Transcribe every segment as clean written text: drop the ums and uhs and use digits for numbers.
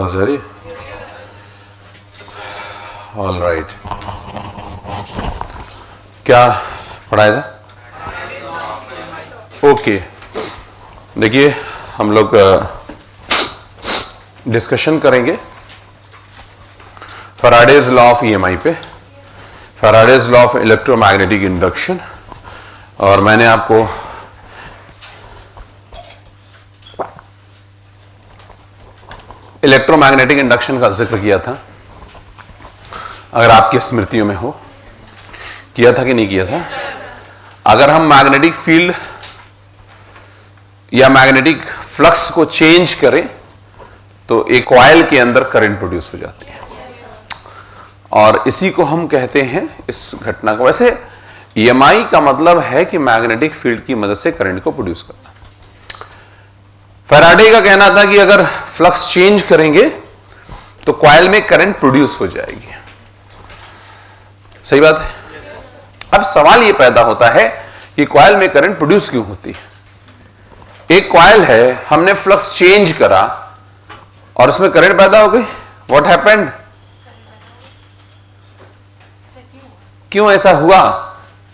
Sorry. All right. क्या पढ़ाया था? ओके, देखिए हम लोग डिस्कशन करेंगे फैराडेज लॉ ऑफ ईएमआई पे, Faraday's law of electromagnetic induction. और मैंने आपको इलेक्ट्रोमैग्नेटिक इंडक्शन का जिक्र किया था, अगर आपकी स्मृतियों में हो, किया था कि नहीं किया था। अगर हम मैग्नेटिक फील्ड या मैग्नेटिक फ्लक्स को चेंज करें तो एक कॉइल के अंदर करंट प्रोड्यूस हो जाती है, और इसी को हम कहते हैं, इस घटना को। वैसे ईएमआई का मतलब है कि मैग्नेटिक फील्ड की मदद से करंट को प्रोड्यूस करना। फैराडे का कहना था कि अगर फ्लक्स चेंज करेंगे तो कॉइल में करंट प्रोड्यूस हो जाएगी। सही बात है। अब सवाल यह पैदा होता है कि कॉइल में करंट प्रोड्यूस क्यों होती है। एक कॉइल है, हमने फ्लक्स चेंज करा और उसमें करंट पैदा हो गई। What happened? क्यों ऐसा हुआ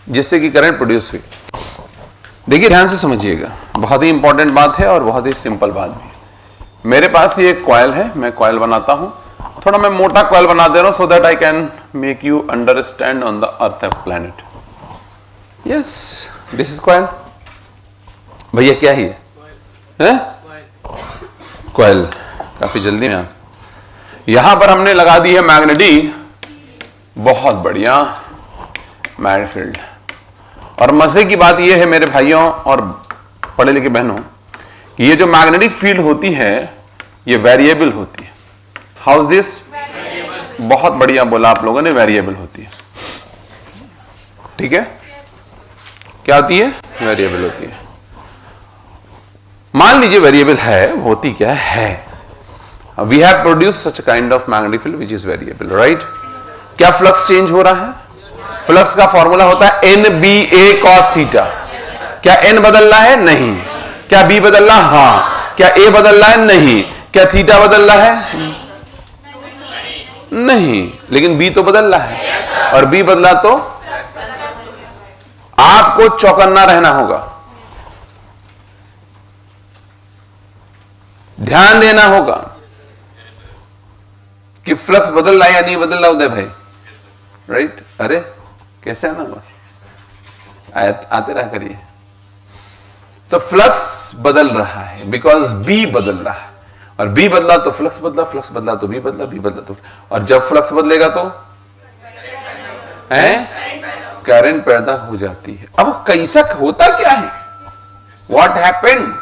जिससे कि करंट प्रोड्यूस हुई? देखिए ध्यान से समझिएगा, बहुत ही इंपॉर्टेंट बात है और बहुत ही सिंपल बात भी है। मेरे पास ये एक कॉइल है, मैं कॉइल बनाता हूं, थोड़ा मैं मोटा कॉइल बना दे रहा हूं so that I can make you understand on the earth planet. Yes, this is coil. भैया क्या ही है? कॉइल। काफी जल्दी में आप यहां पर हमने लगा दी है मैग्नेटिक, बहुत बढ़िया मैग्नेटिक फील्ड। और मजे की बात यह है मेरे भाइयों और पढ़े लिखे बहनों, कि ये जो मैग्नेटिक फील्ड होती है ये वेरिएबल होती है। How is this? बहुत बढ़िया बोला आप लोगों ने, वेरिएबल होती है। ठीक है, क्या होती है? वेरिएबल होती है। मान लीजिए वेरिएबल है, होती क्या है? We have produce such kind of magnetic field which is variable, right? क्या फ्लक्स चेंज हो रहा है? फ्लक्स का फॉर्मूला होता है NBA cos थीटा। क्या N बदल रहा है? नहीं। क्या B बदल रहा है? हाँ। क्या A बदल रहा है? नहीं। क्या थीटा बदल रहा है? नहीं। लेकिन B तो बदल रहा है, और B बदला तो आपको चौकन्ना रहना होगा, ध्यान देना होगा कि फ्लक्स बदल रहा है या नहीं बदल रहा उदय भाई, राइट? अरे कैसे आना हुआ, आते रहा करिए। तो फ्लक्स बदल रहा है बिकॉज बी बदल रहा है, और बी बदला तो फ्लक्स बदला, फ्लक्स बदला तो बी बदला, बी बदला तो, और जब फ्लक्स बदलेगा तो करंट पैदा हो जाती है। अब कैसा होता क्या है? What happened?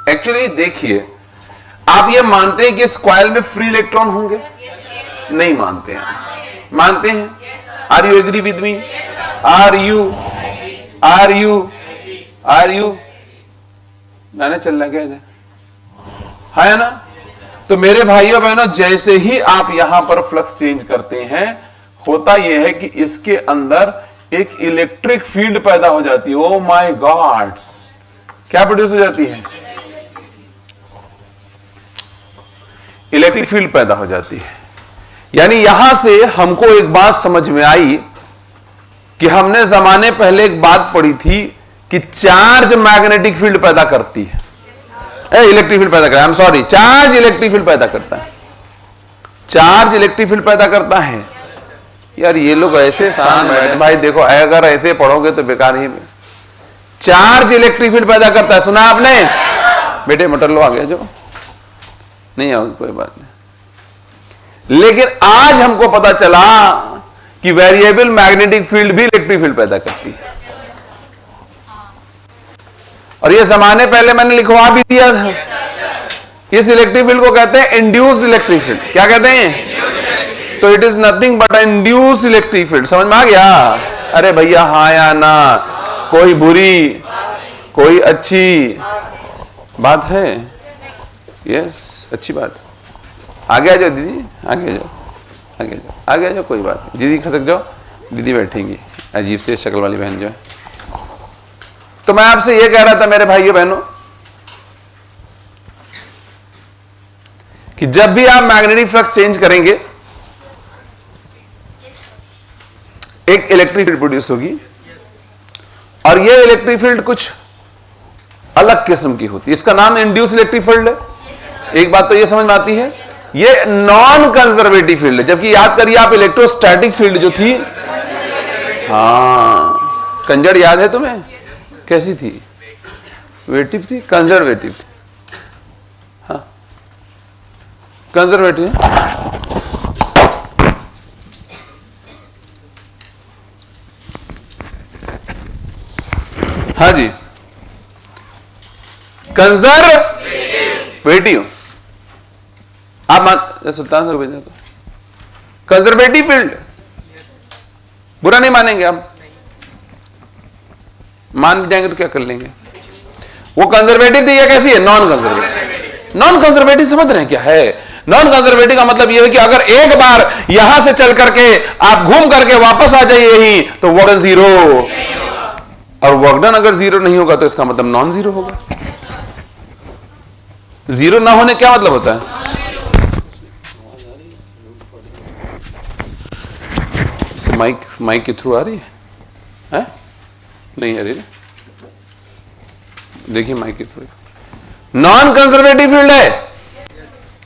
एक्चुअली देखिए, आप ये मानते हैं कि इस कॉइल में फ्री इलेक्ट्रॉन होंगे? नहीं मानते हैं। मानते हैं? Are you agree with me? Are you गाना चल रहा क्या है ना? तो मेरे भाइयों बहनों, जैसे ही आप यहां पर फ्लक्स चेंज करते हैं, होता यह है कि इसके अंदर एक इलेक्ट्रिक फील्ड पैदा हो जाती है। ओ माय गॉड्स, क्या प्रोड्यूस हो जाती है? इलेक्ट्रिक फील्ड पैदा हो जाती है। यानी यहां से हमको एक बात समझ में आई कि हमने जमाने पहले एक बात पढ़ी थी कि चार्ज मैग्नेटिक फील्ड पैदा करती है, इलेक्ट्रिक फील्ड पैदा करता है। I am sorry, charge electric field पैदा करता है। चार्ज इलेक्ट्रिक फील्ड पैदा करता है। यार ये लोग ऐसे भाई देखो, अगर ऐसे पढ़ोगे तो बेकार ही। चार्ज इलेक्ट्रिक फील्ड पैदा करता है, सुना आपने? बेटे मटर लो, आ गया जो नहीं आओगे कोई बात नहीं। लेकिन आज हमको पता चला कि वेरिएबल मैग्नेटिक फील्ड भी इलेक्ट्रिक फील्ड पैदा करती है, और ये जमाने पहले मैंने लिखवा भी दिया था। इस इलेक्ट्रिक फील्ड को कहते हैं इंड्यूस्ड इलेक्ट्रिक फील्ड। क्या कहते हैं? तो it is nothing but induced electric field. समझ में आ गया? अरे भैया हाँ या ना, कोई बुरी कोई अच्छी बात है? यस, अच्छी बात। आगे आ जाओ दीदी, आगे आ जाओ, आगे जाओ, आगे आ जाओ, कोई बात नहीं। दीदी खसक जाओ, दीदी बैठेंगी, अजीब से शक्ल वाली बहन जो है। तो मैं आपसे यह कह रहा था मेरे भाइयों बहनों कि जब भी आप मैग्नेटिक फ्लक्स चेंज करेंगे एक इलेक्ट्रिक फील्ड प्रोड्यूस होगी, और ये इलेक्ट्रिक फील्ड कुछ अलग किस्म की होती है। इसका नाम इंड्यूस इलेक्ट्रिक फील्ड है। एक बात तो ये समझ में आती है, ये नॉन कंजर्वेटिव फील्ड है, जबकि याद करिए आप इलेक्ट्रोस्टैटिक फील्ड जो थी, हाँ कंजर याद है तुम्हें, कैसी थी? वेटिव थी, कंजर्वेटिव थी? हाँ कंजर्वेटिव। हाँ जी, कंजर्वेटिव। आप मान सुल्तान सर भेजना तो कंजर्वेटिव फील्ड, बुरा नहीं मानेंगे आप, मान भी जाएंगे तो क्या कर लेंगे। वो कंजर्वेटिव थी या कैसी है? Non conservative. नॉन कंजर्वेटिव समझ रहे हैं क्या है? नॉन कंजर्वेटिव का मतलब यह है कि अगर एक बार यहां से चल करके आप घूम करके वापस आ जाइए यही, तो वर्क डन जीरो, और वर्क डन अगर जीरो नहीं होगा तो इसका मतलब नॉन जीरो होगा। जीरो ना होने क्या मतलब होता है? माइक के थ्रू आ रही है? नहीं आ रही। देखिए माइक के थ्रू नॉन कंजर्वेटिव फील्ड है।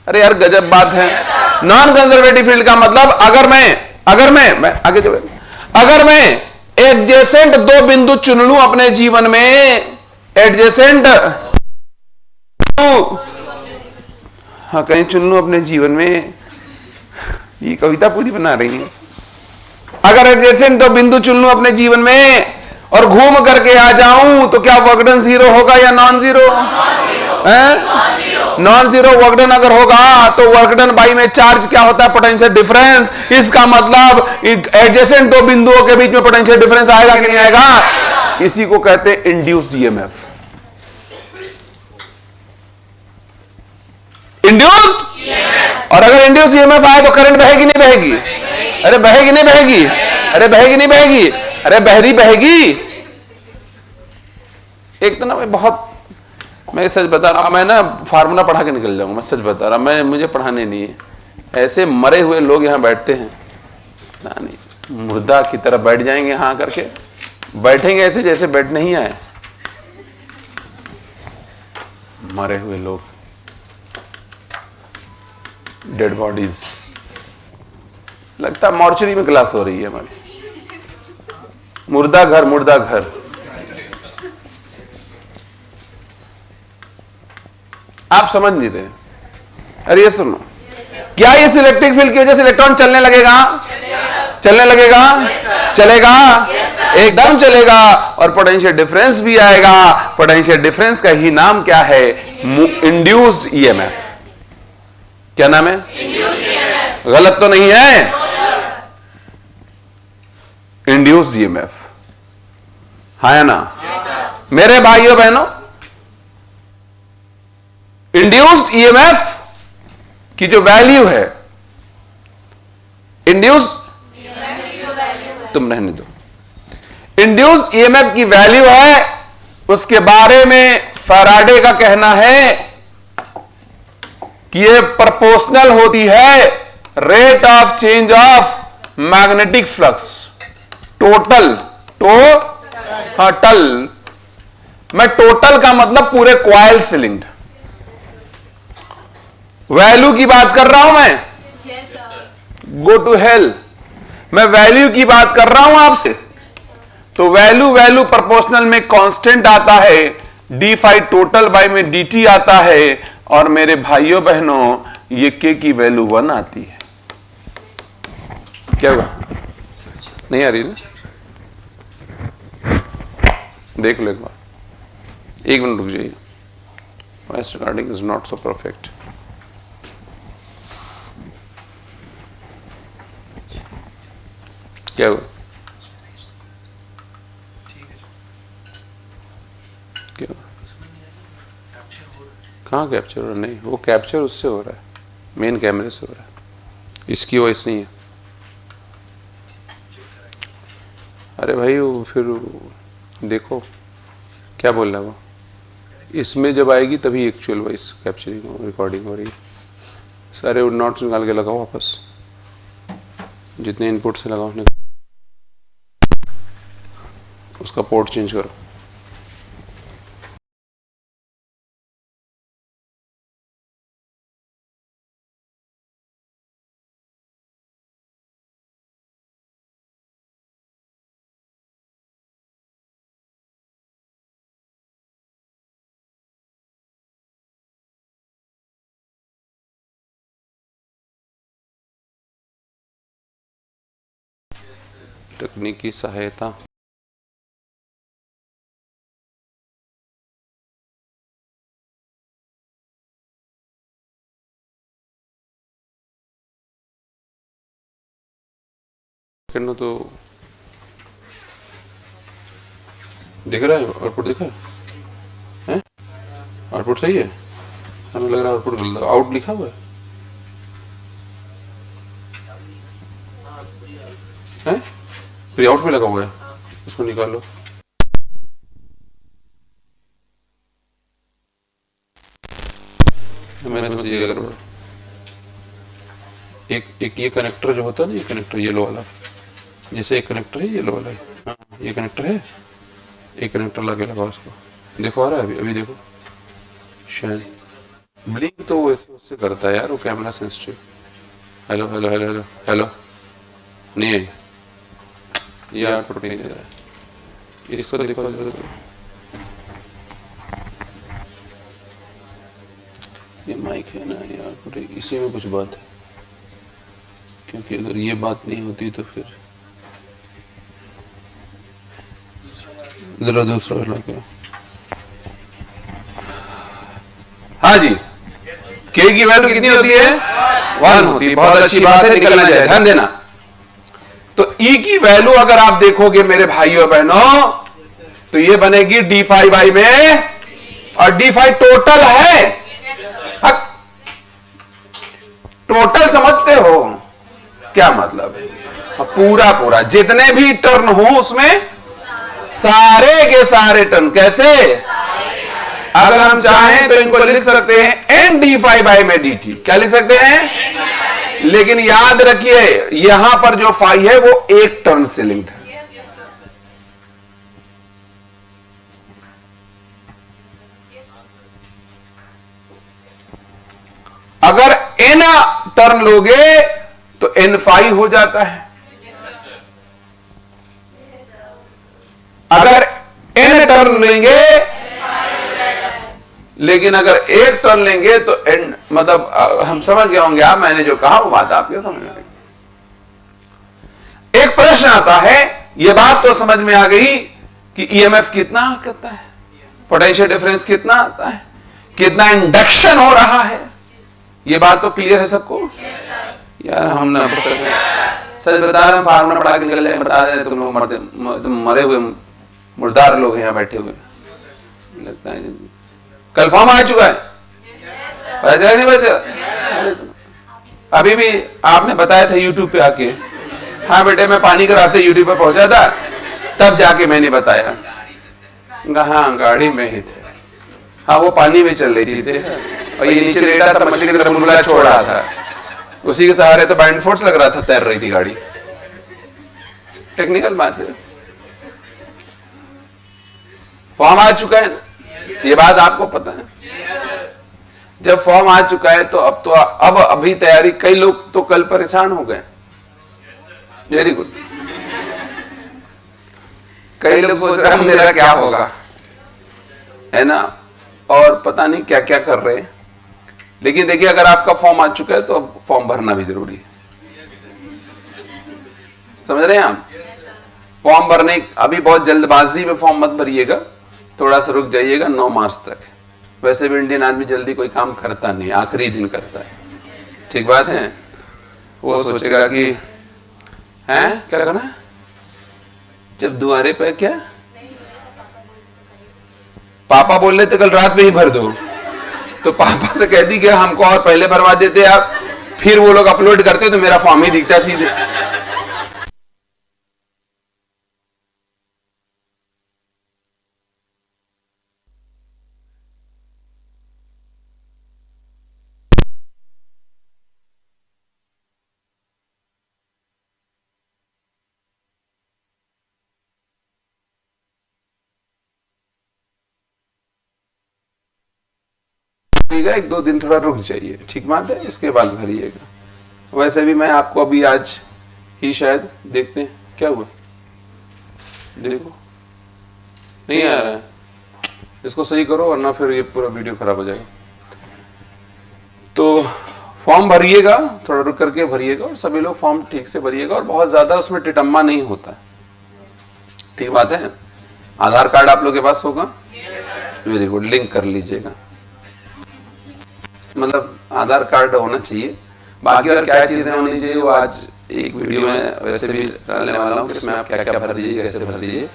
अरे यार गजब बात है। नॉन कंजर्वेटिव फील्ड का मतलब अगर मैं आगे जो अगर मैं एडजेसेंट दो बिंदु चुन लूं अपने जीवन में, एडजेसेंट, हाँ कहीं चुन लूं अपने जीवन में, ये कविता पूरी बना रही है। अगर एडजेसेंट दो बिंदु चुन लूं अपने जीवन में और घूम करके आ जाऊं तो क्या वर्क डन जीरो होगा या non zero? Non zero work done अगर होगा तो वर्क डन बाई में चार्ज क्या होता है? Potential difference. इसका मतलब एडजेसेंट दो बिंदुओं के बीच में पोटेंशियल डिफरेंस आएगा कि नहीं आएगा? इसी को कहते हैं इंड्यूस्ड ईएमएफ। इंड्यूस्ड, और अगर इंड्यूस्ड ईएमएफ आए तो करंट बहेगी नहीं बहेगी? अरे बहेगी नहीं बहेगी? अरे बहेगी नहीं बहेगी? अरे बहरी बहेगी। एक तो ना मैं सच बता रहा हूं, मैं ना फार्मूला पढ़ा के निकल जाऊंगा, मैं सच बता रहा हूं, मुझे पढ़ाने नहीं है। ऐसे मरे हुए लोग यहां बैठते हैं ना, नहीं मुर्दा की तरह बैठ जाएंगे यहां करके, बैठेंगे ऐसे जैसे बैठ नहीं आए। मरे हुए लोग, डेड बॉडीज, लगता है मॉर्चरी में क्लास हो रही है हमारी। मुर्दा घर, मुर्दा घर। आप समझ नहीं रहे। अरे ये सुनो, क्या इस इलेक्ट्रिक फील्ड की वजह से इलेक्ट्रॉन चलने लगेगा? चलने लगेगा? चलेगा? एकदम चलेगा, और पोटेंशियल डिफरेंस भी आएगा। पोटेंशियल डिफरेंस का ही नाम क्या है? Induced EMF. क्या नाम है? गलत तो नहीं है? इंड्यूस्ड ईएमएफ, हाँ या ना? मेरे भाइयों बहनों, इंड्यूस्ड ईएमएफ की जो वैल्यू है, तुम रहने दो, इंड्यूस्ड ईएमएफ की वैल्यू है, उसके बारे में फैराडे का कहना है कि ये प्रोपोर्शनल होती है rate of change of magnetic flux. Total मैं टोटल का मतलब पूरे कॉइल सिलिंड, वैल्यू की बात कर रहा हूं मैं। गो टू हेल, मैं वैल्यू की बात कर रहा हूं आपसे। तो वैल्यू प्रोपोर्शनल में कांस्टेंट आता है, डी फाई टोटल बाय में dt आता है, और मेरे भाइयों बहनों ये k की वैल्यू 1 आती है। क्या हुआ? नहीं आ रही ना? देख लो एक बार, 1 मिनट रुक जाइए। Voice recording is not so perfect. क्या हुआ? क्या हुआ? कहाँ कैप्चर हो रहा? नहीं, वो कैप्चर उससे हो रहा है, मेन कैमरे से हो रहा है, इसकी वॉइस नहीं है। अरे भाई वो फिर देखो क्या बोल रहा है वो, इसमें जब आएगी तभी एक्चुअल वॉइस कैप्चरिंग रिकॉर्डिंग हो रही है। सारे वुड नॉट्स निकाल के लगाओ वापस, जितने इनपुट से लगाओ उसका पोर्ट चेंज करो। तकनीकी सहायता करना तो दिख रहा है, आउटपुट दिखा है, आउटपुट सही है, हमें लग रहा है आउटपुट आउट लिखा हुआ है, प्री आउट में लगा हुआ है, उसको निकाल लो। मैं समझिएगा, एक ये कनेक्टर जो होता है ना, ये कनेक्टर येलो वाला, जैसे एक कनेक्टर है येलो वाला है, हाँ ये कनेक्टर है, एक कनेक्टर लगे लगा उसको, देखो आ रहा है अभी, अभी देखो शायद ब्लिंक तो उससे करता है यार, वो camera sensitive. Hello hello hello hello hello, नहीं है ये आउटपुट नहीं दे रहा है, इसको देखो, ये माइक है ना, ये आउटपुट है, इसी में कुछ बात है, क्योंकि अगर ये बात नहीं होती तो फिर जरा दूसरा करो। हाँ जी, के की वैल्यू कितनी होती है? 1 होती है, बहुत अच्छी बात है, निकलना चाहिए, ध्यान देना। तो ई की वैल्यू अगर आप देखोगे मेरे भाइयों बहनों, तो ये बनेगी d5 में, और d5 टोटल है, टोटल समझते हो क्या मतलब है? पूरा पूरा जितने भी टर्न हो उसमें सारे के सारे टर्न, कैसे? अगर हम चाहें तो इनको लिख सकते हैं n d5 में dt, क्या लिख सकते हैं? लेकिन याद रखिए यहां पर जो फाई है वो एक टर्न से लिंक्ड है। अगर n टर्न लोगे तो n फाई हो जाता है, अगर n टर्न लेंगे, लेकिन अगर एक टर्न लेंगे तो एंड मतलब हम समझ गए होंगे आप, मैंने जो कहा वो बात आपको समझ में आ गई। एक प्रश्न आता है, ये बात तो समझ में आ गई कि ईएमएफ कितना करता है, पोटेंशियल डिफरेंस कितना आता है, कितना इंडक्शन हो रहा है, ये बात तो क्लियर है सबको? यार हम ना सच बता रहे हैं, फार्मूला पढ़ा के निकल जाए, बता रहे तुम लोग तुम मरे हुए मुर्दार लोग हैं यहाँ बैठे हुए, लगता है कल फॉर्म आ चुका है, पता चला नहीं पता चला? अभी भी आपने बताया था यूट्यूब पे आके, हाँ बेटे मैं पानी के रास्ते यूट्यूब पे पहुंचा था, तब जाके मैंने बताया, हाँ गाड़ी में ही थे, हाँ वो पानी में चल रही थी और ये नीचे लेटा था, मछली की तरफ बुलबुला छोड़ रहा था, उसी के सहारे तो बाइंड फोर्स लग रहा था, तैर रही थी गाड़ी। टेक्निकल बात है, फॉर्म आ चुका है ना, ये बात आपको पता है। जब फॉर्म आ चुका है तो अब अभी तैयारी, कई लोग तो कल परेशान हो गए, वेरी गुड, कई लोग सोच रहे हैं मेरा क्या होगा, है ना, और पता नहीं क्या क्या कर रहे हैं। लेकिन देखिए अगर आपका फॉर्म आ चुका है तो अब फॉर्म भरना भी जरूरी है, समझ रहे हैं आप? फॉर्म भरने, अभी बहुत जल्दबाजी में फॉर्म मत भरिएगा, थोड़ा सा रुक जाइएगा, 9 मार्च तक। वैसे भी इंडियन आदमी जल्दी कोई काम करता नहीं, आखिरी दिन करता है, ठीक बात है। वो सोचेगा कि हैं क्या करना है, जब दुआरे पे क्या पापा बोल रहे थे कल रात में ही भर दो, तो पापा से कह दी कि हमको और पहले भरवा देते आप, फिर वो लोग अपलोड करते तो मेरा फॉर्म ही दिखता सीधे। भरिएगा, 1-2 दिन थोड़ा रुक जाइए, ठीक बात है, इसके बाद भरिएगा। वैसे भी मैं आपको अभी आज ही शायद देखते हैं क्या हुआ, देखो नहीं आ रहा है, इसको सही करो वरना फिर ये पूरा वीडियो खराब हो जाएगा। तो फॉर्म भरिएगा, थोड़ा रुक करके भरिएगा और सभी लोग फॉर्म ठीक से भरिएगा और बहुत ज्यादा उसमें टिटम्मा नहीं होता, ठीक बात है। आधार कार्ड आप लोग के पास होगा, वेरी गुड, लिंक कर लीजिएगा, मतलब आधार कार्ड होना चाहिए। बाकी और क्या चीजें होनी चाहिए वो आज एक वीडियो में वैसे भी डालने वाला हूँ, इसमें आप क्या क्या भर दीजिए, कैसे भर दीजिए।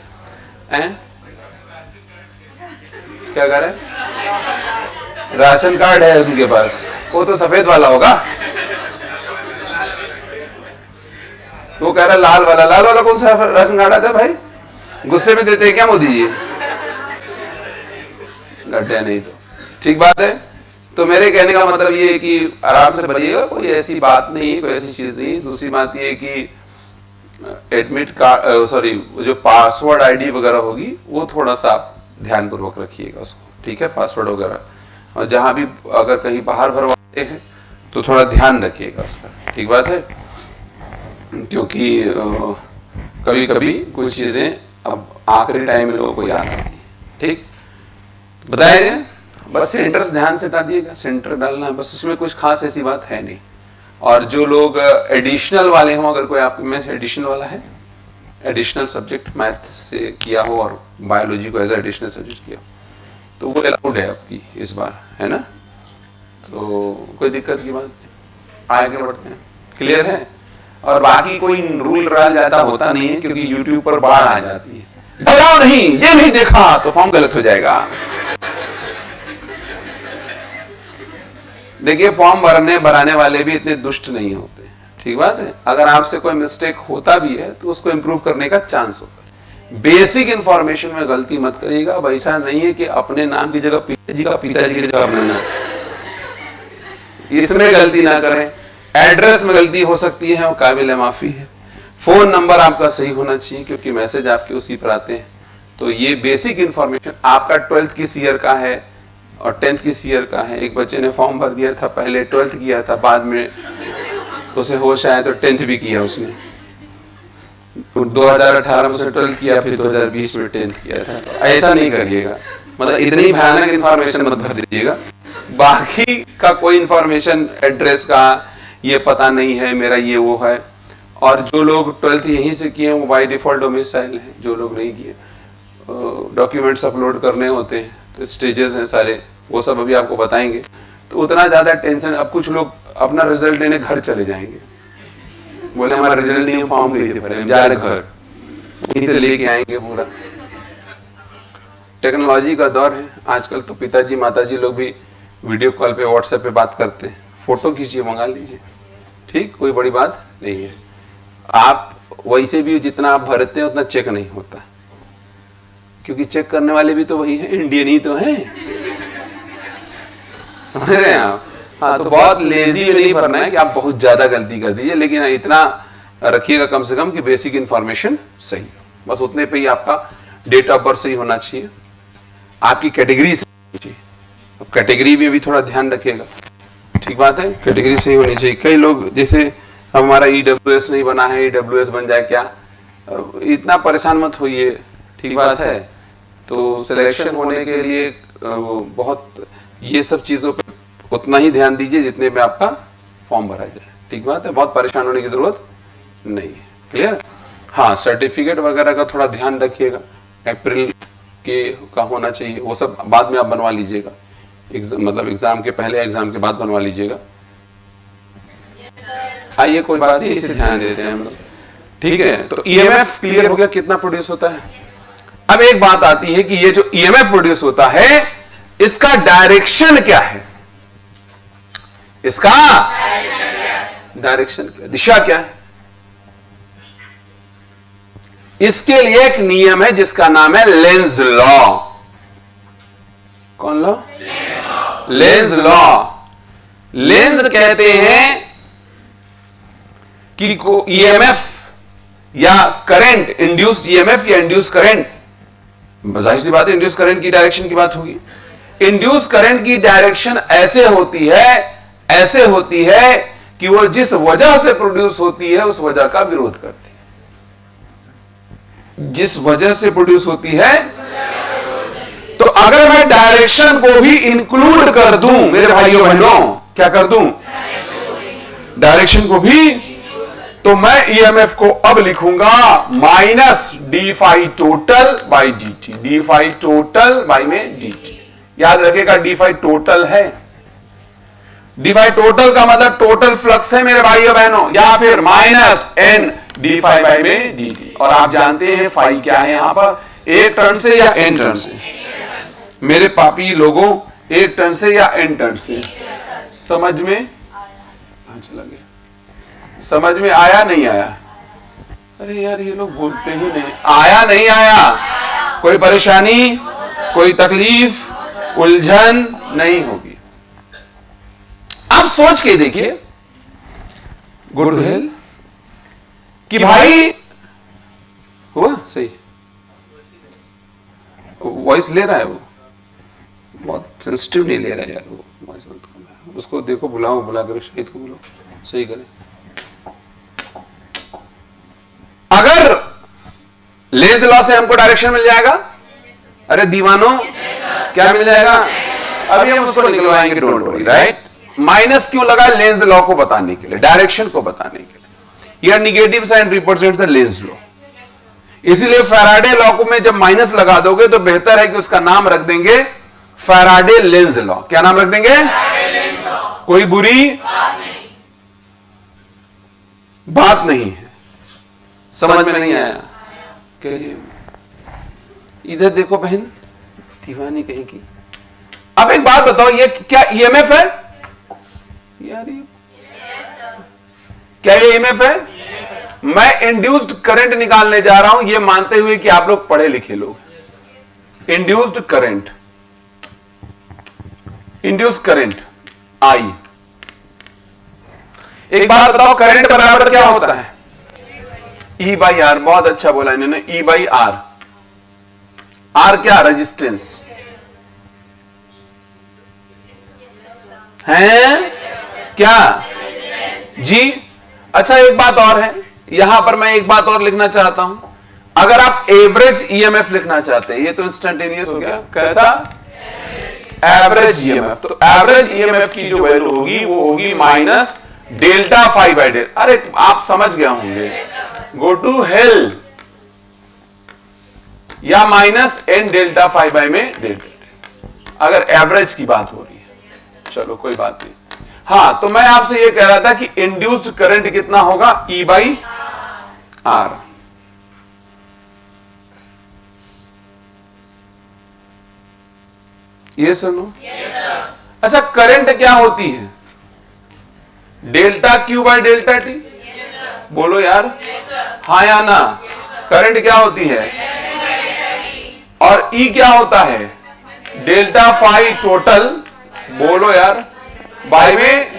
क्या कर रहे हैं? राशन कार्ड है उनके पास, वो तो सफेद वाला होगा, वो कह रहा है लाल वाला कौन सा राशन कार्ड आता है भाई? गुस्से में देते हैं क्या मोदी जी? गड्ढे नहीं तो ठीक बात है। तो मेरे कहने का मतलब ये है कि आराम से भरिएगा, कोई ऐसी बात नहीं, कोई ऐसी चीज नहीं। दूसरी बात ये है कि एडमिट कार्ड सॉरी जो पासवर्ड आईडी वगैरह होगी वो थोड़ा सा आप ध्यानपूर्वक रखिएगा उसको, ठीक है, पासवर्ड वगैरह। और जहां भी अगर कहीं बाहर भरवाते हैं तो थोड़ा ध्यान रखिएगा उसका, ठीक बात है, क्योंकि कभी कभी कुछ चीजें अब आखिरी टाइम में लोगों को याद आती है, ठीक बताया। बस सेंटर ध्यान से डालिएगा, सेंटर डालना है बस, उसमें कुछ खास ऐसी बात है नहीं। और जो लोग एडिशनल वाले हों, अगर कोई आप में एडिशनल वाला है, एडिशनल सब्जेक्ट मैथ से किया हो और बायोलॉजी को एज एडिशनल सब्जेक्ट किया हो, तो वो अलाउड है आपकी इस बार, है ना, तो कोई दिक्कत की बात नहीं, आगे बढ़ते हैं, क्लियर है। और बाकी कोई रूल रहा जाता होता नहीं है, क्योंकि यूट्यूब पर बाढ़ आ जाती है, बताओ नहीं ये नहीं देखा तो फॉर्म गलत हो जाएगा। देखिए फॉर्म भराने वाले भी इतने दुष्ट नहीं होते, ठीक बात है। अगर आपसे कोई मिस्टेक होता भी है तो उसको इंप्रूव करने का चांस होता है। बेसिक इंफॉर्मेशन में गलती मत करिएगा, ऐसा नहीं है कि अपने नाम की जगह पिताजी की जगह अपना नाम, इसमें गलती ना करें। एड्रेस में गलती हो सकती है, वो काबिल माफी है। फोन नंबर आपका सही होना चाहिए, क्योंकि मैसेज आपके उसी पर आते हैं। तो ये बेसिक इंफॉर्मेशन, आपका 12th किस ईयर का है और 10th किस ईयर का है। एक बच्चे ने फॉर्म भर दिया था, पहले 12th किया था, बाद में उसे होश आया तो 10th भी किया उसने, 2018 में उसे 12th किया, फिर 2020 में 10th किया था। ऐसा नहीं करिएगा, मतलब इतनी भयानक इंफॉर्मेशन मत भर दीजिएगा। बाकी का कोई इंफॉर्मेशन, एड्रेस का ये पता नहीं है मेरा, ये वो है। और जो लोग 12th यहीं से किए वो बाय डिफॉल्ट डोमिसाइल है, जो लोग नहीं किए डॉक्यूमेंट्स अपलोड करने होते हैं, तो स्टेजेस हैं सारे, वो सब अभी आपको बताएंगे। तो उतना ज्यादा टेंशन, अब कुछ लोग अपना रिजल्ट लेने घर चले जाएंगे, बोले हमारा रिजल्ट नहीं, फॉर्म गई थी पहले, जा रहे घर, वहीं से लेके आएंगे पूरा। टेक्नोलॉजी का दौर है आजकल, तो पिताजी माताजी लोग भी वीडियो कॉल पे व्हाट्सएप पे बात करते हैं, फोटो खींचिए मंगा लीजिए, ठीक, कोई बड़ी बात नहीं है। आप वैसे भी जितना आप भरते हैं उतना चेक नहीं होता, क्योंकि चेक करने वाले भी तो वही है, इंडियन ही तो है, समझ रहे हैं आप। हाँ, तो बहुत लेजी में नहीं भरना है कि आप बहुत ज्यादा गलती कर दीजिए, लेकिन इतना रखिएगा कम से कम कि बेसिक इंफॉर्मेशन सही हो, बस उतने पे ही आपका डेट ऑफ बर्थ सही होना चाहिए, आपकी कैटेगरी सही होनी चाहिए। अब कैटेगरी में भी थोड़ा ध्यान रखिएगा, ठीक बात है, कैटेगरी सही होनी चाहिए। कई लोग जैसे हमारा EWS नहीं बना है, EWS बन जाए क्या, इतना परेशान मत होइए, ठीक बात है। तो सिलेक्शन होने के लिए बहुत ये सब चीजों पर उतना ही ध्यान दीजिए जितने में आपका फॉर्म भरा जाए, ठीक बात है, बहुत परेशान होने की जरूरत नहीं है, क्लियर। हाँ, सर्टिफिकेट वगैरह का थोड़ा ध्यान रखिएगा, अप्रैल के का होना चाहिए, वो सब बाद में आप बनवा लीजिएगा, मतलब एग्जाम के पहले, एग्जाम के बाद बनवा लीजिएगा। हाँ, ये कोई बात नहीं, इसे ध्यान देते हैं हम लोग, ठीक है। तो EMF क्लियर हो गया, कितना प्रोड्यूस होता है। अब एक बात आती है कि ये जो EMF प्रोड्यूस होता है, इसका डायरेक्शन क्या है, इसका डायरेक्शन क्या, दिशा क्या है। इसके लिए एक नियम है जिसका नाम है लेंज लॉ। कौन लॉ? Lenz law. लेंज कहते हैं कि EMF या करंट, इंड्यूस्ड EMF या इंड्यूस करंट, जाहिर सी बात है इंड्यूस करंट की डायरेक्शन की बात होगी। इंड्यूस करंट की डायरेक्शन ऐसे होती है कि वो जिस वजह से प्रोड्यूस होती है उस वजह का विरोध करती है। जिस वजह से प्रोड्यूस होती है, तो अगर मैं डायरेक्शन को भी इंक्लूड कर दूं मेरे भाइयों बहनों, क्या कर दूं, डायरेक्शन को भी, तो मैं ईएमएफ को अब लिखूंगा minus D phi total by D T, D phi total by में डी टी। याद रखेगा डी फाई टोटल है, डी फाई टोटल का मतलब टोटल फ्लक्स है मेरे भाइयों बहनों, या फिर minus N D phi by में डी टी। और आप जानते हैं फाई क्या है यहां पर, एक टर्न से या एन टर्न से, मेरे पापी लोगों, एक टर्न से या एन टर्न से। समझ में चला गया, समझ में आया नहीं आया? अरे यार ये लोग बोलते ही नहीं, आया नहीं आया? कोई परेशानी, कोई तकलीफ, उलझन नहीं होगी? आप सोच के देखिए गुडविल कि भाई हुआ सही, वॉइस ले रहा है वो, बहुत सेंसिटिव नहीं ले रहा है यार वो वॉइस, उसको देखो, बुलाओ, बुला कर शहीद को बुलाओ, सही करें। अगर लेंस लॉ से हमको डायरेक्शन मिल जाएगा, अरे दीवानों क्या मिल जाएगा, अभी हम उसको निकलवाएंगे, डोंट वरी, राइट। माइनस क्यों लगा? लेंस लॉ को बताने के लिए, डायरेक्शन को बताने के लिए। यह negative sign represents the Lenz law, इसीलिए फैराडे लॉ को में जब माइनस लगा दोगे तो बेहतर है कि उसका नाम रख देंगे फैराडे लेंस लॉ। क्या नाम रख देंगे? कोई बुरी बात नहीं है। समझ में नहीं आया? कहिए, इधर देखो बहन, दीवानी कहीं की। अब एक बात बताओ, ये क्या ईएमएफ है यार? क्या ये ईएमएफ है? मैं इंड्यूस्ड करंट निकालने जा रहा हूं, ये मानते हुए कि आप लोग पढ़े लिखे लोग। Induced current, induced current I. एक बात बताओ, करंट बराबर क्या होता है? ई बाई आर। बहुत अच्छा बोला इन्होंने, ई बाई आर। आर क्या? रेजिस्टेंस है क्या जी? अच्छा एक बात और है, यहां पर मैं एक बात और लिखना चाहता हूं। अगर आप एवरेज ईएमएफ लिखना चाहते हैं, ये तो इंस्टेंटेनियस हो गया, कैसा? Average EMF. तो एवरेज ईएमएफ की जो वैल्यू होगी वो होगी minus delta phi by delta. अरे आप समझ गए होंगे, गो टू हेल, या minus N delta phi by में डेल्टा, अगर एवरेज की बात हो रही है। चलो कोई बात नहीं। हां, तो मैं आपसे ये कह रहा था कि इंड्यूस्ड करंट कितना होगा? ई बाई आर। ये सुनो। अच्छा, करंट क्या होती है? Delta Q by delta T. बोलो यार, हाँ या ना? करंट क्या होती है? और ई क्या होता है? डेल्टा फाई टोटल, बोलो यार, बाई में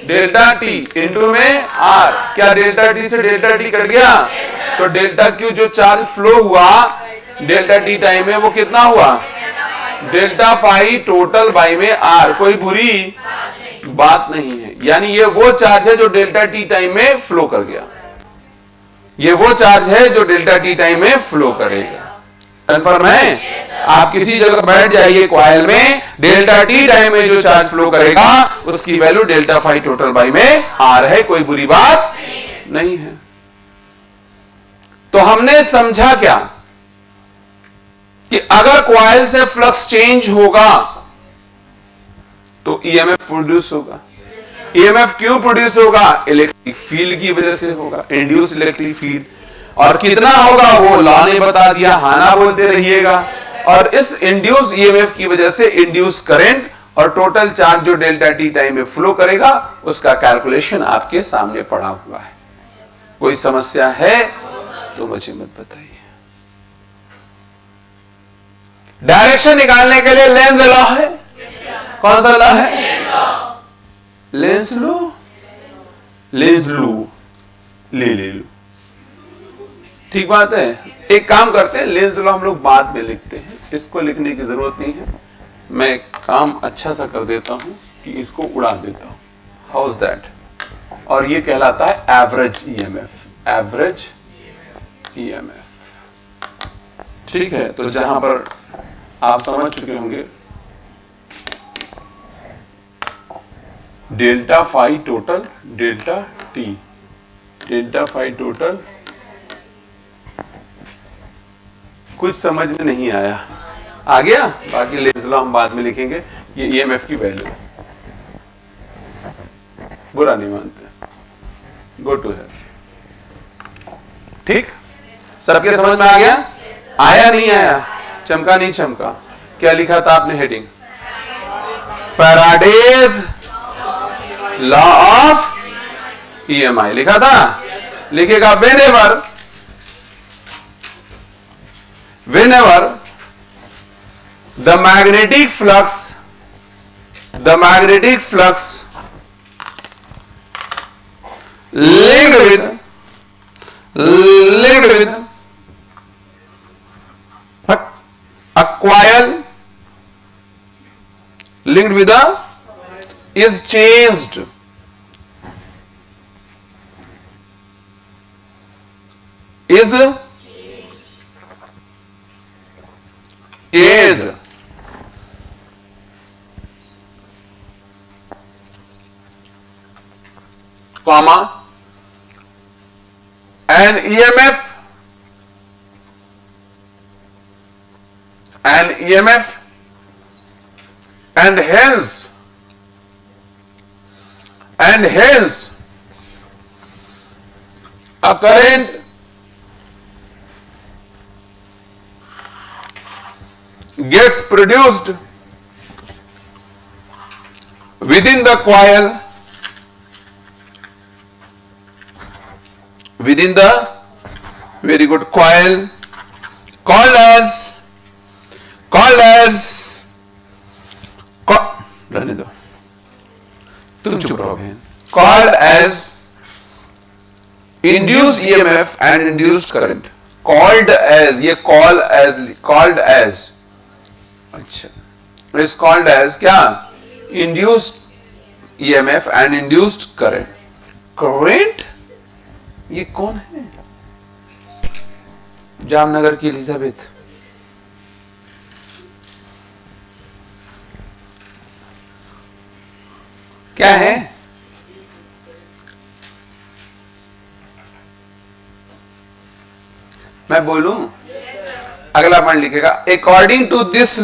डेल्टा टी इंटू में आर। क्या डेल्टा टी से डेल्टा टी कट गया? तो डेल्टा क्यू जो चार्ज फ्लो हुआ डेल्टा टी टाइम में, वो कितना हुआ? डेल्टा फाई टोटल बाई में आर। कोई बुरी बात नहीं है, यानी ये वो चार्ज है जो डेल्टा टी टाइम में फ्लो कर गया, ये वो चार्ज है जो डेल्टा टी टाइम में फ्लो करेगा। कंफर्म है? आप किसी जगह बैठ जाइए कॉइल में, डेल्टा टी टाइम में जो चार्ज फ्लो करेगा उसकी value delta phi total by में आर है। कोई बुरी बात नहीं है। तो हमने समझा क्या कि अगर कॉइल से फ्लक्स चेंज होगा तो ईएमएफ प्रोड्यूस होगा। ईएमएफ क्यों प्रोड्यूस होगा? इलेक्ट्रिक फील्ड की वजह से होगा, इंड्यूस इलेक्ट्रिक फील्ड। और कितना होगा वो लॉ ने बता दिया, हाना बोलते रहिएगा। और इस इंड्यूस ईएमएफ की वजह से इंड्यूस करंट और टोटल चार्ज जो डेल्टा टी टाइम में फ्लो करेगा उसका कैलकुलेशन आपके सामने पड़ा हुआ है। कोई समस्या है तो मुझे मत बताइए। डायरेक्शन निकालने के लिए लेंस लॉ है। कौन सा लॉ है? Lenz law. लेंस लॉ ले लो, ठीक बात है। एक काम करते हैं, लेंस लॉ हम लोग बाद में लिखते हैं, इसको लिखने की जरूरत नहीं है। मैं काम अच्छा सा कर देता हूं कि इसको उड़ा देता हूं। How is that? और ये कहलाता है एवरेज ईएमएफ। एवरेज ईएमएफ, ठीक है। तो जहां पर आप समझ चुके होंगे delta phi total, delta T, delta phi total, कुछ समझ में नहीं आया, आ गया? बाकी ले चलो, हम बाद में लिखेंगे। ये ईएमएफ की वैल्यू है, बुरा नहीं मानते, गो टू हेयर। ठीक, सबके समझ में आ गया? आया नहीं आया? चमका नहीं चमका? क्या लिखा था आपने heading? Faraday's law of EMI लिखा था। लिखेगा whenever the magnetic flux linked with a coil linked with a is changed, is changed, comma, an EMF and hence a current gets produced within the coil, within the very good coil called as रहने दो, तुम चुप रहो बहन, called as induced EMF and induced current, called as, ये called as, अच्छा, is called as क्या? Induced EMF and induced current. Current? ये कौन है? जामनगर की एलिजाबेथ। क्या है? मैं बोलूं? अगला पॉइंट लिखेगा, according to this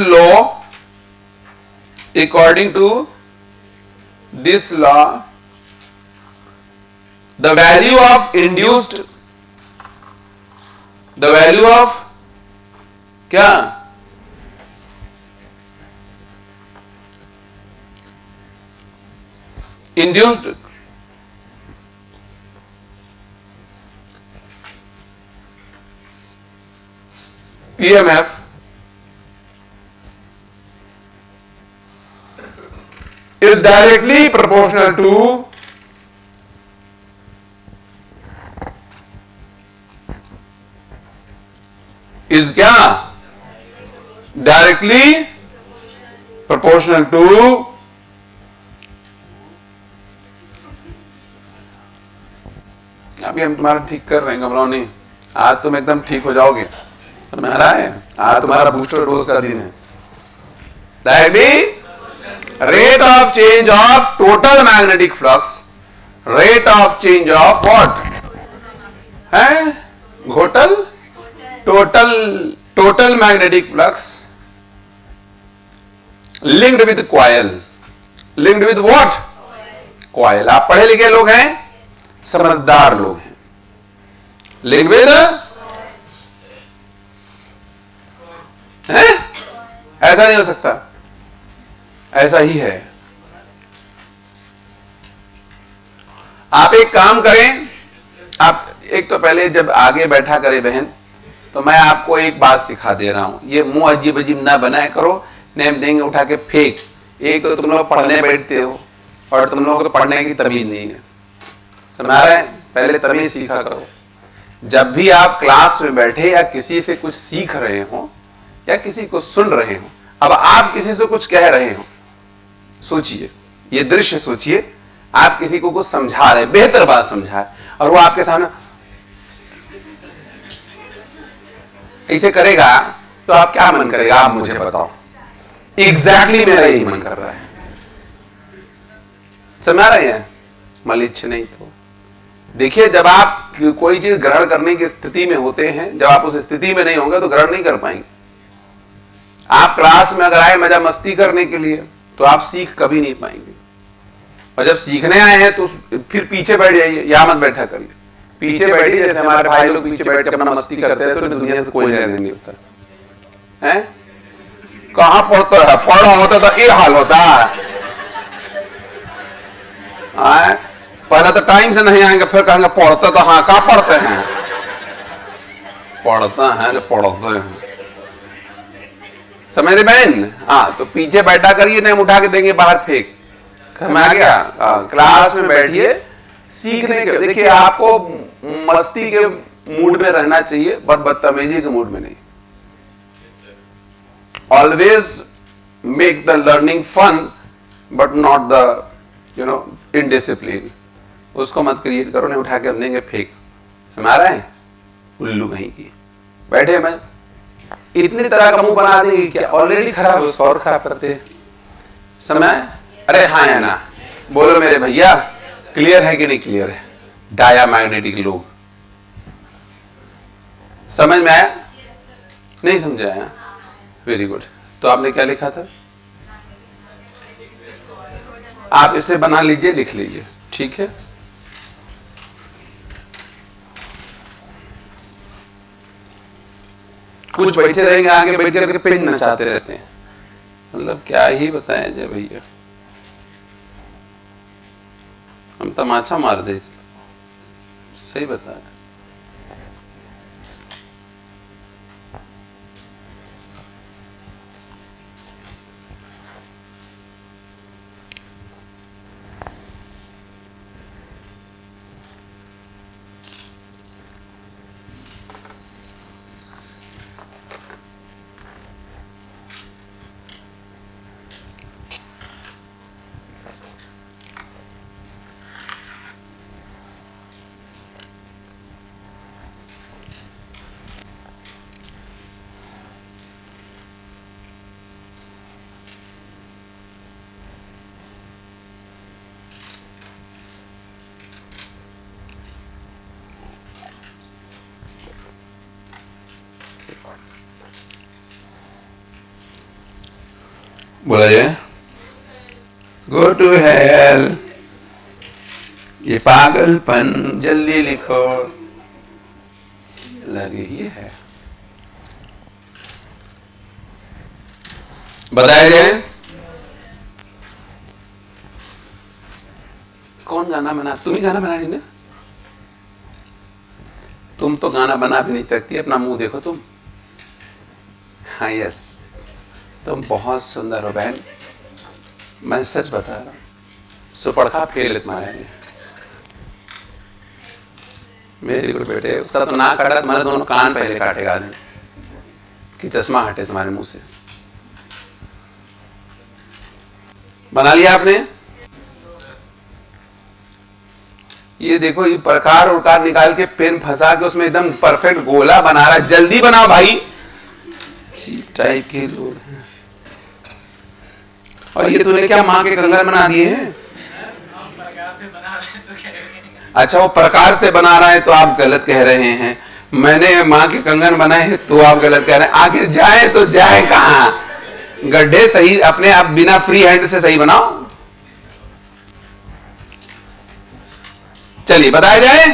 law, the value of क्या? Induced EMF is directly proportional to is क्या? Directly proportional to अभी हम तुम्हारा ठीक कर रहे हैं, घबराओ नहीं, आज तुम एकदम ठीक हो जाओगे, समझ आ रहा है? आज तुम्हारा बूस्टर डोज का दिन है। Directly rate of change of total magnetic flux, rate of change of what है? घोटल total magnetic flux linked with coil, linked with what? Coil. आप पढ़े लिखे लोग हैं, समझदार लोग हैं। लिंक्ड विद है? ऐसा नहीं हो सकता, ऐसा ही है। आप एक काम करें, आप एक तो पहले जब आगे बैठा करे बहन, तो मैं आपको एक बात सिखा दे रहा हूं, ये मुंह अजीब अजीब ना बनाए करो, नेम देंगे उठा के फेंक। एक तो तुम लोग पढ़ने बैठते हो और तुम लोगों को पढ़ने की तमीज नहीं है, समझ रहे हैं? पहले तमीज सीखा करो। जब भी आप क्लास में बैठे या किसी से कुछ सीख रहे हो या किसी को सुन रहे हो, अब आप किसी से कुछ कह रहे हो, सोचिए, ये दृश्य सोचिए, आप किसी को कुछ समझा रहे, बेहतर बात समझा है, और वो आपके सामने ऐसे करेगा, तो आप क्या मन करेगा? आप मुझे बताओ। एग्जैक्टली मेरा यही मन कर रहा है। समझ रहे हैं? मलिच्छ नहीं तो देखिए, जब आप कोई चीज ग्रहण करने की स्थिति में होते हैं, जब आप उस स्थिति में नहीं होंगे तो ग्रहण नहीं कर पाएंगे। आप क्लास में अगर आए मजा मस्ती करने के लिए, तो आप सीख कभी नहीं पाएंगे। और जब सीखने आए हैं तो फिर पीछे बैठ जाइए, यहां मत बैठा करिए, पीछे बैठिए। जैसे हमारे भाई लोग पीछे बैठ के अपना मस्ती करते हैं, तो दुनिया से कोई लेना नहीं होता है। कहां पढ़ता है? पढ़ रहा होता तो ये हाल होता है। पहले तो टाइम से नहीं आएंगे, फिर कहेंगे पढ़ते तो हाँ, कहाँ पढ़ते हैं? पढ़ता है जो पढ़ते हैं। समझ रहे बहन? हाँ, तो पीछे बैठा करिए, नहीं उठा के देंगे बाहर फेंक। मैं आ गया। क्लास में बैठिए, सीखने के। देखिए, आपको मस्ती के मूड में रहना चाहिए, बट बदतमीजी के मूड में नहीं। Always make the learning fun, but not the indiscipline. उसको मत क्रिएट करो, नहीं उठा के हम देंगे फेंक। समझ रहे हैं? उल्लू कहीं की बैठे मैं इतनी तरह का मुंह बना देगी क्या? ऑलरेडी खराब, उसको और खराब करते हैं। समय? अरे हाँ है ना, बोलो मेरे भैया, क्लियर है कि नहीं क्लियर है? डायामैग्नेटिक लोग, समझ में आया? नहीं समझा है? Very good. तो आपने क्या लिखा था? आप इसे बना लीजिए, लिख लीजिए, ठीक है? कुछ बैठे रहेंगे आगे बैठ करके पेन नचाते रहते हैं, मतलब क्या ही बताएं जय भैया, हम तमाचा मार दे। सही बता रहे। बोला जाए, गो टू हेल। ये पागलपन जल्दी लिखो, लगे ही है। बताया जाए कौन गाना बना? तुम ही गाना बना रही ना? तुम तो गाना बना भी नहीं सकती, अपना मुंह देखो तुम। हाँ यस, तुम बहुत सुंदर हो बहन, मैं सच बता रहा हूं। सुपड़खा फेल है तुम्हारे लिए। मेरे गुरु बेटे, उसका तो नाक काटा, तुम्हारे दोनों कान पहले काटेगा कि चश्मा हटे तुम्हारे मुंह से। बना लिया आपने? ये देखो, ये प्रकार उकार निकाल के पेन फंसा के उसमें एकदम परफेक्ट गोला बना रहा है। जल्दी बनाओ भाई, टाइप के लोग हैं। और ये तूने क्या माँ के कंगन बना दिए हैं? अच्छा, वो प्रकार से बना रहा है तो आप गलत कह रहे हैं। मैंने माँ के कंगन बनाए तो आप गलत कह रहे हैं। आखिर जाए तो जाए कहां? गड्ढे सही अपने आप बिना फ्री हैंड से सही बनाओ। चलिए बताया जाए,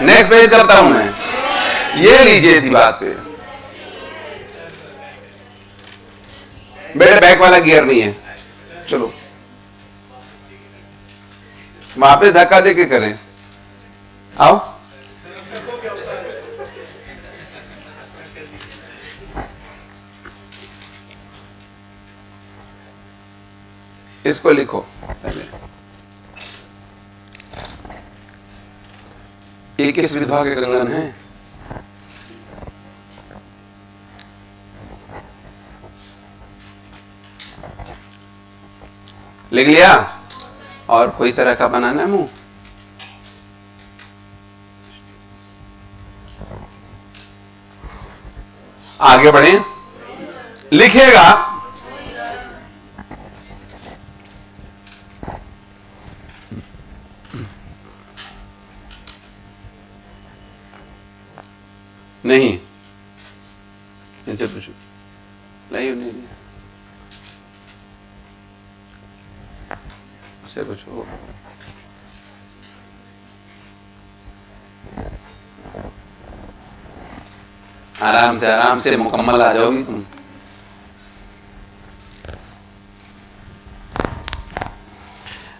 नेक्स्ट पेज चलता हूं मैं। ये लीजिए इसी बात पे। बेटे बैक वाला गियर नहीं है, चलो वापस धक्का दे के करें। आओ, इसको लिखो पहले। ये किस विधवा के कंगन है? लिख लिया? और कोई तरह का बनाना है मुंह? आगे बढ़े, लिखेगा। नहीं, इनसे पूछो। नहीं, उससे पूछो। आराम से मुकम्मल आ जाओगी तुम।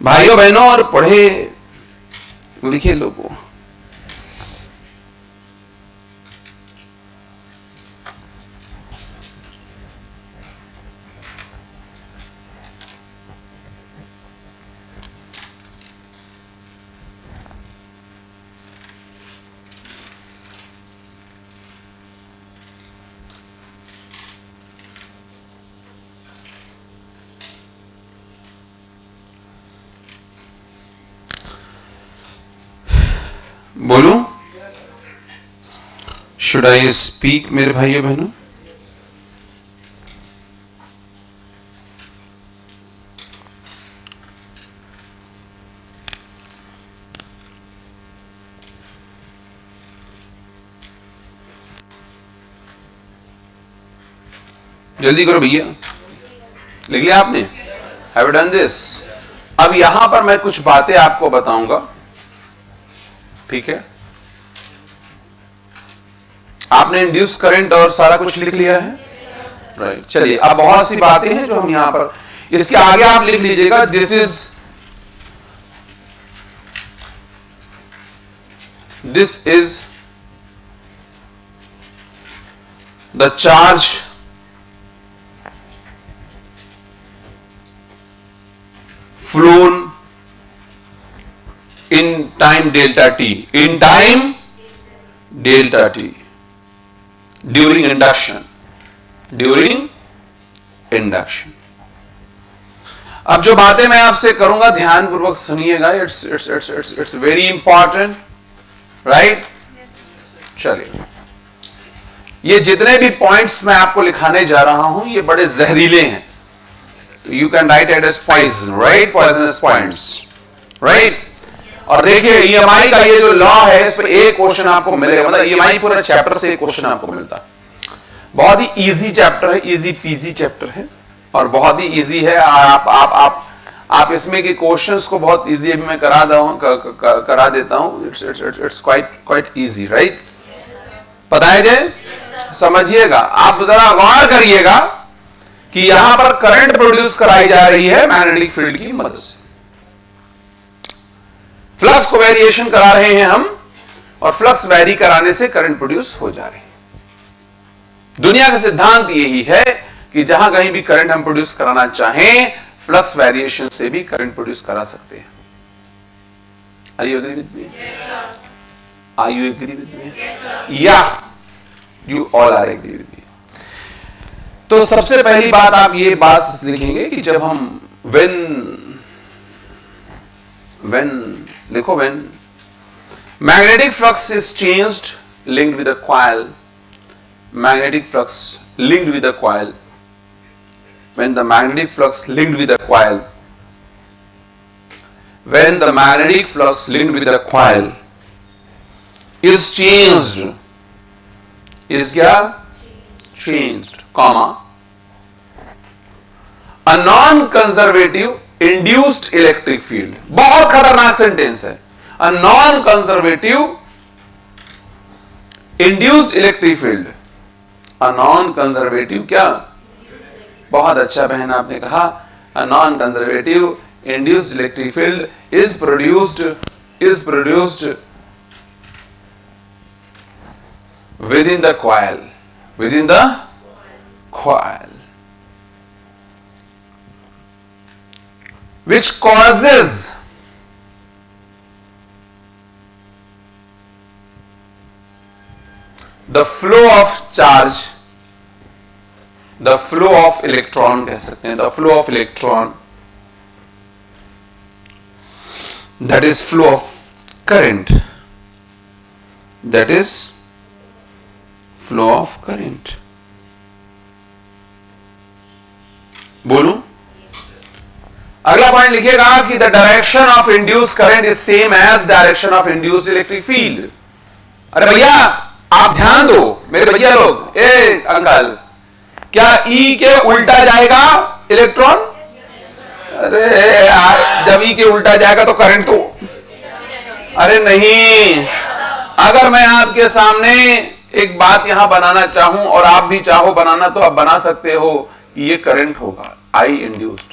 भाइयों बहनों और पढ़े लिखे लोगों, बोलूं? शुड आई स्पीक मेरे भाइयों बहनों? जल्दी करो भैया, लिख लिया आपने? Have you done this? अब यहां पर मैं कुछ बातें आपको बताऊंगा, ठीक है? आपने इंड्यूस करंट और सारा कुछ लिख लिया है, राइट? चलिए, अब बहुत सी बातें हैं जो हम यहां पर, इसके आगे आप लिख लीजिएगा, this is the charge flown in time delta t, in time delta t, during induction. अब जो बातें मैं आपसे करूंगा ध्यानपूर्वक सुनिएगा, इट्स वेरी इंपॉर्टेंट, राइट? चलिए, ये जितने भी पॉइंट्स मैं आपको लिखाने जा रहा हूं ये बड़े जहरीले हैं. You can write it as poison, right? Poisonous points, right? और देखिए EMI का ये जो लॉ है इस पे एक क्वेश्चन आपको मिलेगा, मतलब EMI पूरा चैप्टर से एक क्वेश्चन आपको मिलता है. बहुत ही इजी चैप्टर है, इजी पीजी चैप्टर है और बहुत ही इजी है. आप इसमें के क्वेश्चंस को बहुत इजीली अभी मैं करा देता हूं. It's quite easy, right? पता है जे? समझिएगा, आप जरा गौर करिएगा कि यहां पर करंट प्रोड्यूस कराई जा रही है मैग्नेटिक फील्ड की मदद से. फ्लक्स को वेरिएशन करा रहे हैं हम और फ्लक्स वेरी कराने से करंट प्रोड्यूस हो जा रही है. दुनिया का सिद्धांत यही है कि जहां कहीं भी करंट हम प्रोड्यूस कराना चाहें फ्लक्स वेरिएशन से भी करंट प्रोड्यूस करा सकते हैं. Are you agree with me? Are you agree with me? या you all are agree with me? तो सबसे पहली बात आप ये बात लिखेंगे कि जब हम when लिखो, when magnetic flux is changed linked with a coil, magnetic flux linked with a coil, when the magnetic flux linked with a coil, when the magnetic flux linked with a coil is changed, is क्या? Changed, comma, a non-conservative induced electric field. बहुत खतरनाक sentence है. A non-conservative induced electric field. A non-conservative क्या? बहुत अच्छा बहन आपने कहा. A non-conservative induced electric field is produced within the coil. Within the coil, which causes the flow of charge, the flow of electron कह सकते हैं, the flow of electron that is flow of current, that is flow of current. बोलूं? अगला point लिखिएगा कि the direction of induced current is same as direction of induced electric field. अरे भैया आप ध्यान दो मेरे भैया लोग, ए अंकल, क्या ई के उल्टा जाएगा इलेक्ट्रॉन? अरे यार, जब ई के उल्टा जाएगा तो करंट तो, अरे नहीं. अगर मैं आपके सामने एक बात यहां बनाना चाहूं और आप भी चाहो बनाना तो आप बना सकते हो कि ये करंट होगा आई इंड्यूस्ड.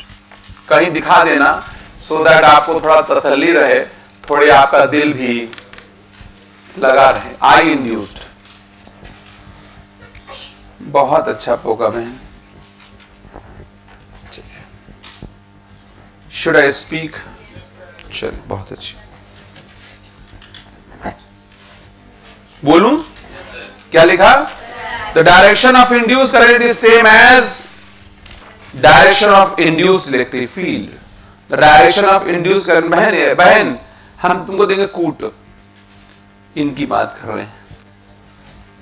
कहीं दिखा देना सो दैट आपको थोड़ा तसल्ली रहे, थोड़े आपका दिल भी लगा रहे. I induced. बहुत अच्छा पोका बहन. Should I speak? चल बहुत अच्छी. बोलूं? क्या लिखा? The direction of induced current is same as direction of induced electric field. The direction of induced current, बहन हम तुमको देंगे कूट. इनकी बात कर रहे हैं.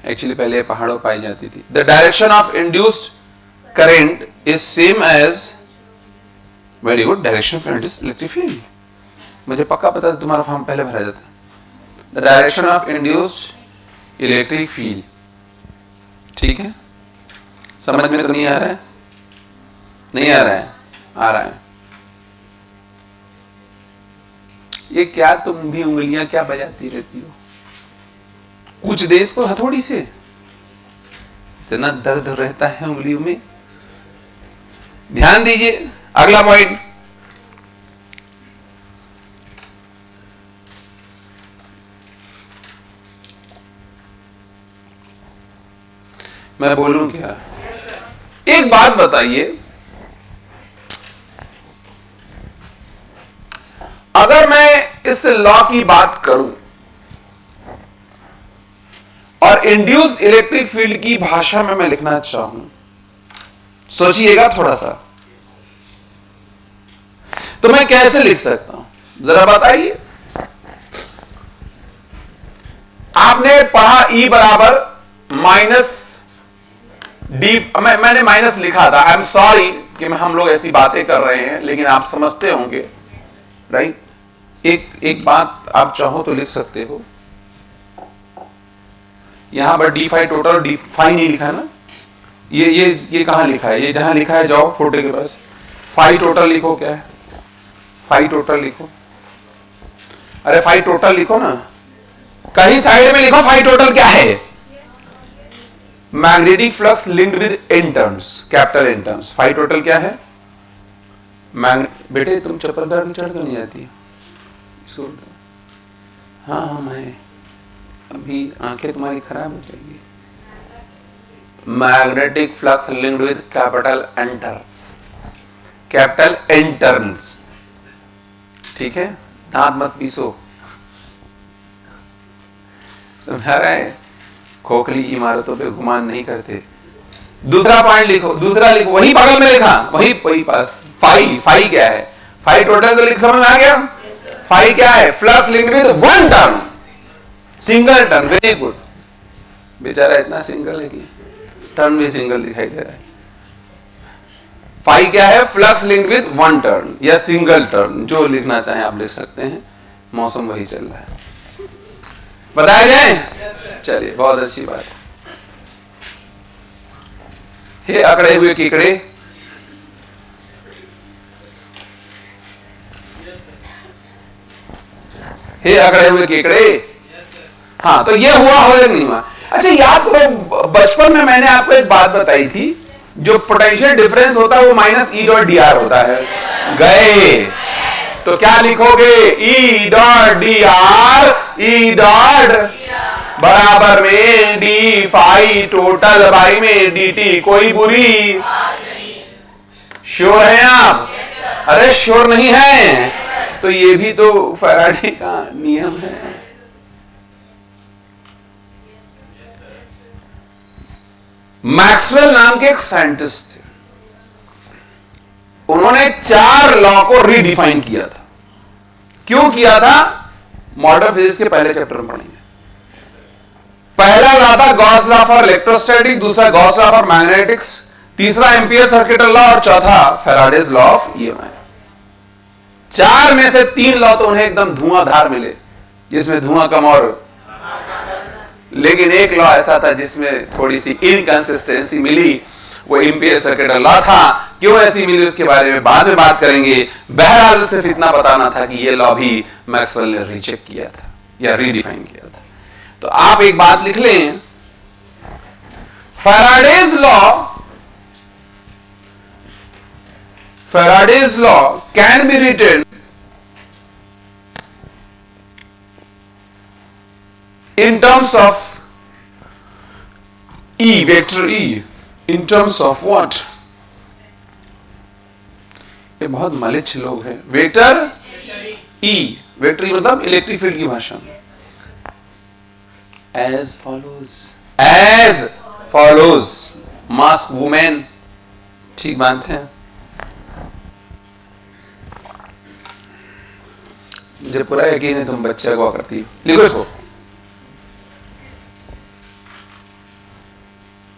एक्चुअली पहले पहाड़ों पाई जाती थी. The direction of induced current is same as, very good, direction of induced electric field. मुझे पक्का पता था तुम्हारा फॉर्म पहले भरा जाता. The direction of induced electric field. ठीक है, समझ में तो नहीं आ रहा है? नहीं आ रहा है? आ रहा है. ये क्या तुम भी उंगलियां क्या बजाती रहती हो? कुछ दे इसको हथौड़ी से, इतना दर्द रहता है उंगलियों में. ध्यान दीजिए. अगला पॉइंट, मैं बोलूं क्या? एक बात बताइए, अगर मैं इस लॉ की बात करूं और इंड्यूस्ड इलेक्ट्रिक फील्ड की भाषा में मैं लिखना चाहूं, सोचिएगा थोड़ा सा, तो मैं कैसे लिख सकता हूं जरा बताइए. आपने पढ़ा E बराबर माइनस डी, मैंने माइनस लिखा था. आई एम सॉरी कि हम लोग ऐसी बातें कर रहे हैं, लेकिन आप समझते होंगे, राइट? एक बात आप चाहो तो लिख सकते हो. यहां पर D phi total, D phi नहीं लिखा है ना. ये कहां लिखा है? ये जहां लिखा है जाओ फोटो के पास, फाई टोटल लिखो. क्या है फाई टोटल? लिखो. अरे फाई टोटल लिखो ना, कहीं साइड में लिखो फाई टोटल क्या है. Magnetic flux linked with N turns, capital N turns. Phi total क्या है? बेटे तुम चप्पल पैर चढ़ कर नहीं जाती? हाँ हाँ, मैं अभी आंखें तुम्हारी खराब हो जाएगी. Magnetic flux linked with capital N turns, capital N turns. ठीक है, दांत मत पीसो. समझा रहा है? खोखली इमारतों पे गुमान नहीं करते. दूसरा पॉइंट लिखो, दूसरा लिखो, वही बगल में लिखा, वही पास. फाई क्या है? फाई टोटल तो लिख, समझ में आ गया? फाई क्या है? Flux linked with one turn, single turn. Very good. बेचारा इतना सिंगल है कि टर्न भी सिंगल दिखाई दे रहा है. फाई क्या है? Flux linked with one turn या सिंगल टर्न, जो लिखना चाहें आप लिख सकते हैं. मौसम वही चल रहा है. बताया जाए? चलिए, बहुत अच्छी बात. हे अकड़े हुए कीकड़े, हे अकड़े हुए कीकड़े. हाँ, तो ये हुआ हो या नहीं हुआ? अच्छा, याद करो बचपन में मैंने आपको एक बात बताई थी, जो पोटेंशियल डिफरेंस होता है वो minus E dot D R होता है. गए तो क्या लिखोगे? E dot D R, E dot बराबर में डी फाई टोटल बाई में डी टी. कोई बुरी? श्योर हैं आप? अरे श्योर नहीं है तो ये भी तो फैराडे का नियम है. मैक्सवेल नाम के एक साइंटिस्ट थे, उन्होंने 4 लॉ को रीडिफाइन किया था. क्यों किया था? मॉडर्न फिजिक्स के पहले चैप्टर में पढ़ेंगे। पहला लॉ था गॉस लॉ फॉर इलेक्ट्रोस्टैटिक, दूसरा गॉस लॉ फॉर मैग्नेटिक्स, तीसरा एम्पियर सर्किटल लॉ और चौथा फैराडेज लॉ ऑफ ईएमआई। 4 में से 3 लॉ तो उन्हें एकदम धुआंधार मिले, जिसमें धुआं कम और, लेकिन एक लॉ ऐसा था जिसमें थोड़ी सी इनकंसिस्टेंसी मिली, वो एम्पियर सर्किटल लॉ था। क्यों ऐसी मिली उसके बारे में बाद में बात करेंगे। बहरहाल सिर्फ इतना बताना था कि ये लॉ भी मैक्सवेल ने रिजेक्ट किया था या रीडिफाइन किया था। तो आप एक बात लिख लें, Faraday's law can be written in terms of E, vector E, in terms of what? ये बहुत मलिच्छ लोग हैं। वेक्टर E, वेक्टर E मतलब इलेक्ट्रिक फील्ड की भाषा में। As follows, mask woman, ठीक बात है। मुझे पूरा यकीन है तुम बच्चा को करती हो। लिखो इसको।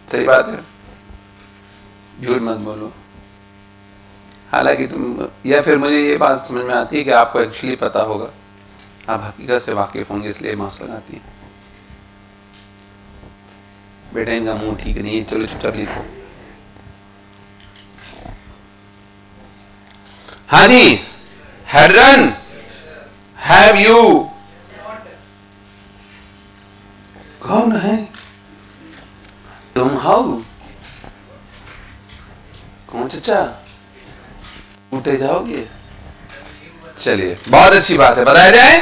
सही बात है, झूठ मत बोलो। हालांकि तुम, या फिर मुझे ये बात समझ में आती है कि आपको एक्चुअली पता होगा, आप हकीकत से वाकिफ होंगे इसलिए मास्क लगाती हैं। बेटा इनका मुंह ठीक नहीं है, चलो चुपचाप लिखो। हाँ जी, हैडरन, हैव यू, कौन है? तुम हाउ? कौन चचा? उठे जाओगे? चलिए, बहुत अच्छी बात है, बताया जाए।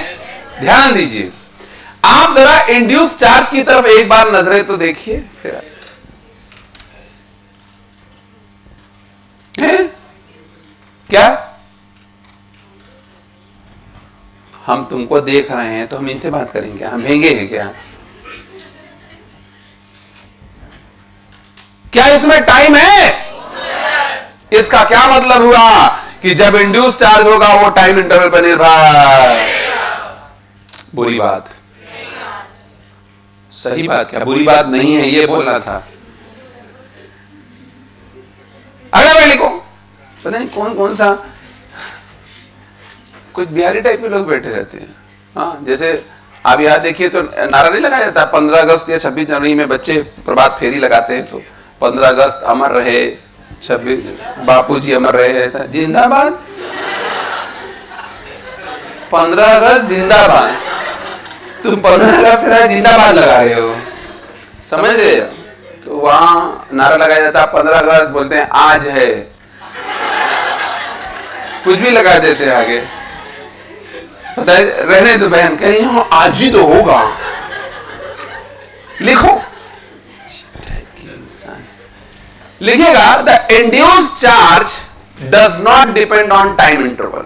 ध्यान दीजिए, आप जरा इंड्यूस चार्ज की तरफ एक बार नजरें तो देखिए। क्या हम तुमको देख रहे हैं तो हम इनसे बात करेंगे? हम भेंगे हैं क्या? क्या इसमें टाइम है? इसका क्या मतलब हुआ कि जब इंड्यूस चार्ज होगा वो टाइम इंटरवल पर निर्भर। बुरी बात, सही बात क्या? बुरी बात नहीं है, ये बोलना था। अगला भाई लिखो। पता नहीं कौन कौन सा कुछ बिहारी टाइप के लोग बैठे रहते हैं। हाँ, जैसे आप यहाँ देखिए तो नारा नहीं लगाया जाता 15 अगस्त या 26 जनवरी में बच्चे प्रभात फेरी लगाते हैं, तो 15 अगस्त अमर रहे, 26 बापूजी अमर रहे, ऐसा जिंदाबाद। 15 अगस्त जिंदाबाद, तुम 15 अगस्त का जिंदाबाद लगा रहे हो, समझ रहे हो? तो वहां नारा लगाया जाता 15 अगस्त, बोलते हैं आज है, कुछ भी लगा देते हैं आगे। पता है, रहने दो बहन, कहीं आज ही तो होगा। लिखो, लिखेगा the induced charge does not depend on time interval.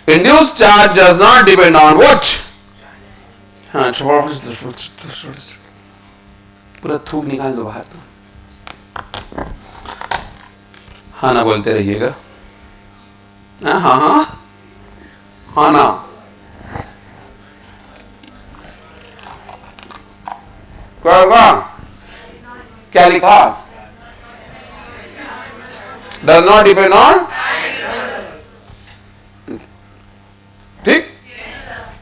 Induced charge does not depend on what? हाँ, पूरा थूक निकाल दो बाहर। तो हाँ ना बोलते रहिएगा। हाँ हाँ हाँ हाँ ना। क्या होगा? क्या लिखा? डज नॉट डिपेंड ऑन, ठीक,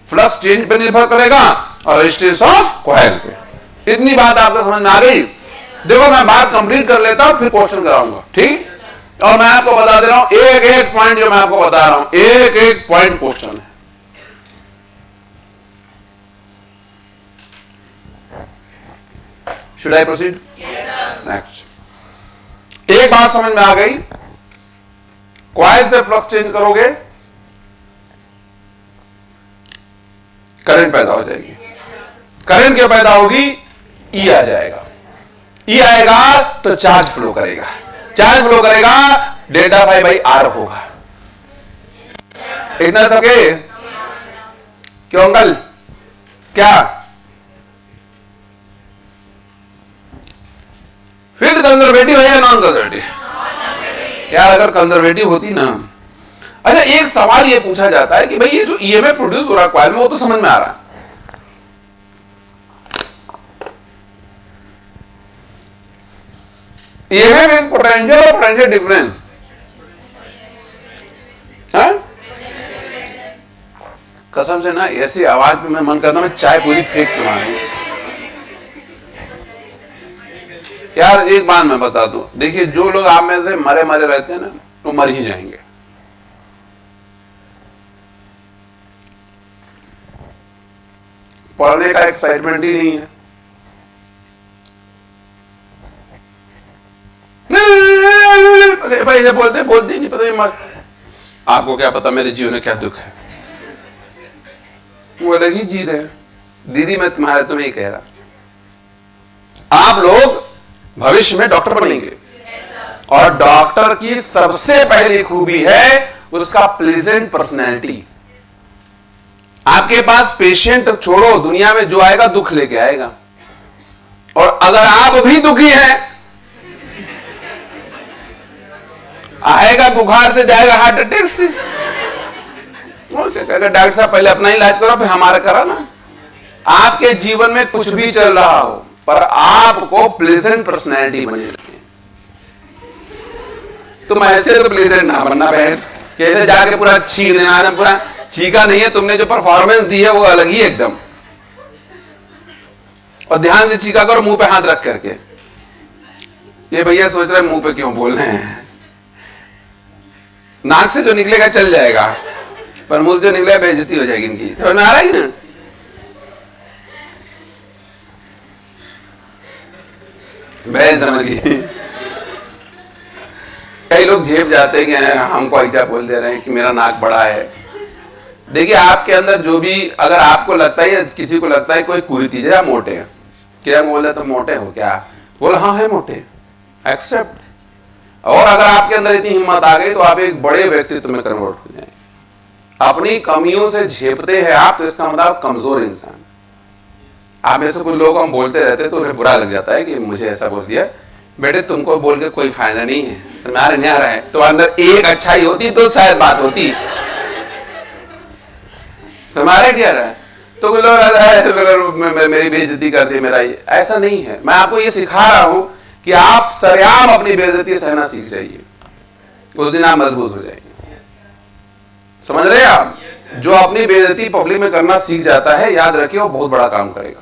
फ्लक्स चेंज पे निर्भर करेगा और रेजिस्टेंस ऑफ कॉइल पे। इतनी बात आपको समझ में आ गई? देखो मैं बात कंप्लीट कर लेता हूं, फिर क्वेश्चन कराऊंगा, ठीक? और मैं आपको बता दे रहा हूं, एक एक पॉइंट जो मैं आपको बता रहा हूं, एक एक पॉइंट क्वेश्चन है। Should I proceed? Yes, sir. Next. एक बात समझ में आ गई, कॉइल से फ्लक्स चेंज करोगे करंट पैदा हो जाएगी। करंट क्या पैदा होगी? ई आ जाएगा। ई आएगा तो चार्ज फ्लो करेगा। चार्ज फ्लो करेगा, डेल्टा फाई बाई आर होगा। इतना सबके? क्यों अंकल? क्या फील्ड कंजर्वेटिव है या नॉन कंजर्वेटिव? यार अगर कंजर्वेटिव होती ना, अच्छा, एक सवाल ये पूछा जाता है कि भाई ये जो ईएमएफ प्रोड्यूस हो रहा है कॉइल में, वो तो समझ में आ रहा है, ईएमएफ इज पोटेंशियल और पोटेंशियल डिफरेंस। कसम से ना ऐसी आवाज पे मैं मन करता मैं चाय पूरी फेंक के मारूं। यार एक बात मैं बता दूं, देखिए जो लोग आप में से मरे मरे रहते हैं ना, वो मर ही जाएंगे। पढ़ने का एक्साइटमेंट ही नहीं है। भाई ये बोलते नहीं पता नहीं मर, आपको क्या पता मेरे जीवन में क्या दुख है, वो अलग ही जी रहे हैं। दीदी मैं तुम्हें ही कह रहा, आप लोग भविष्य में डॉक्टर बनेंगे, और डॉक्टर की सबसे पहली खूबी है उसका प्लीजेंट पर्सनैलिटी। आपके पास पेशेंट छोड़ो, दुनिया में जो आएगा दुख लेके आएगा, और अगर आप भी दुखी हैं, आएगा बुखार से, जाएगा हार्ट अटैक से। और क्या कहेगा, डॉक्टर साहब पहले अपना इलाज करो फिर हमारा करा ना। आपके जीवन में कुछ भी चल रहा हो, पर आपको प्लेजेंट पर्सनैलिटी बनी रखनी है। तुम ऐसे तो प्लेजेंट ना बनना बहन, कैसे जाके पूरा चीख देना, पूरा चीखा नहीं है, तुमने जो परफॉर्मेंस दी है वो अलग ही एकदम। और ध्यान से चीखा करो, मुंह पे हाथ रख करके। ये भैया सोच रहे मुंह पे क्यों बोल रहे हैं, नाक से जो निकलेगा चल जाएगा, पर मुंह से जो निकलेगा बेइज्जती हो जाएगी इनकी। समझ में आ रहा है ना? मैं समझ गई। कई लोग झेप जाते हैं कि हमको ऐसा बोल दे रहे हैं कि मेरा नाक बड़ा है। देखिए आपके अंदर जो भी, अगर आपको लगता है या किसी को लगता है कोई कुरीति है, आप मोटे हैं, क्या बोल रहे तो मोटे हो क्या, बोल हाँ है मोटे, एक्सेप्ट। और अगर आपके अंदर इतनी हिम्मत आ गई तो आप एक बड़े व्यक्तित्व में कन्वर्ट हो जाएंगे। अपनी कमियों से झेपते हैं आप, तो इसका मतलब कमजोर इंसान। आप में से कुछ लोग हम बोलते रहते तो उन्हें बुरा लग जाता है कि मुझे ऐसा बोल दिया। बेटे तुमको बोल के कोई फायदा नहीं है, तुम्हारे नहीं आ रहा है, तो अंदर एक अच्छाई होती तो शायद बात होती। तुम्हारे क्या रहा है तो कोई लोग मेरी बेइज्जती कर दी, मेरा ये ऐसा नहीं है। मैं आपको ये सिखा रहा हूं कि आप सरेआम अपनी बेइज्जती सहना सीख जाइए, उस दिन आप मजबूत हो जाएंगे। समझ रहे हैं आप? जो अपनी बेइज्जती पब्लिक में करना सीख जाता है, याद रखिए वो बहुत बड़ा काम करेगा।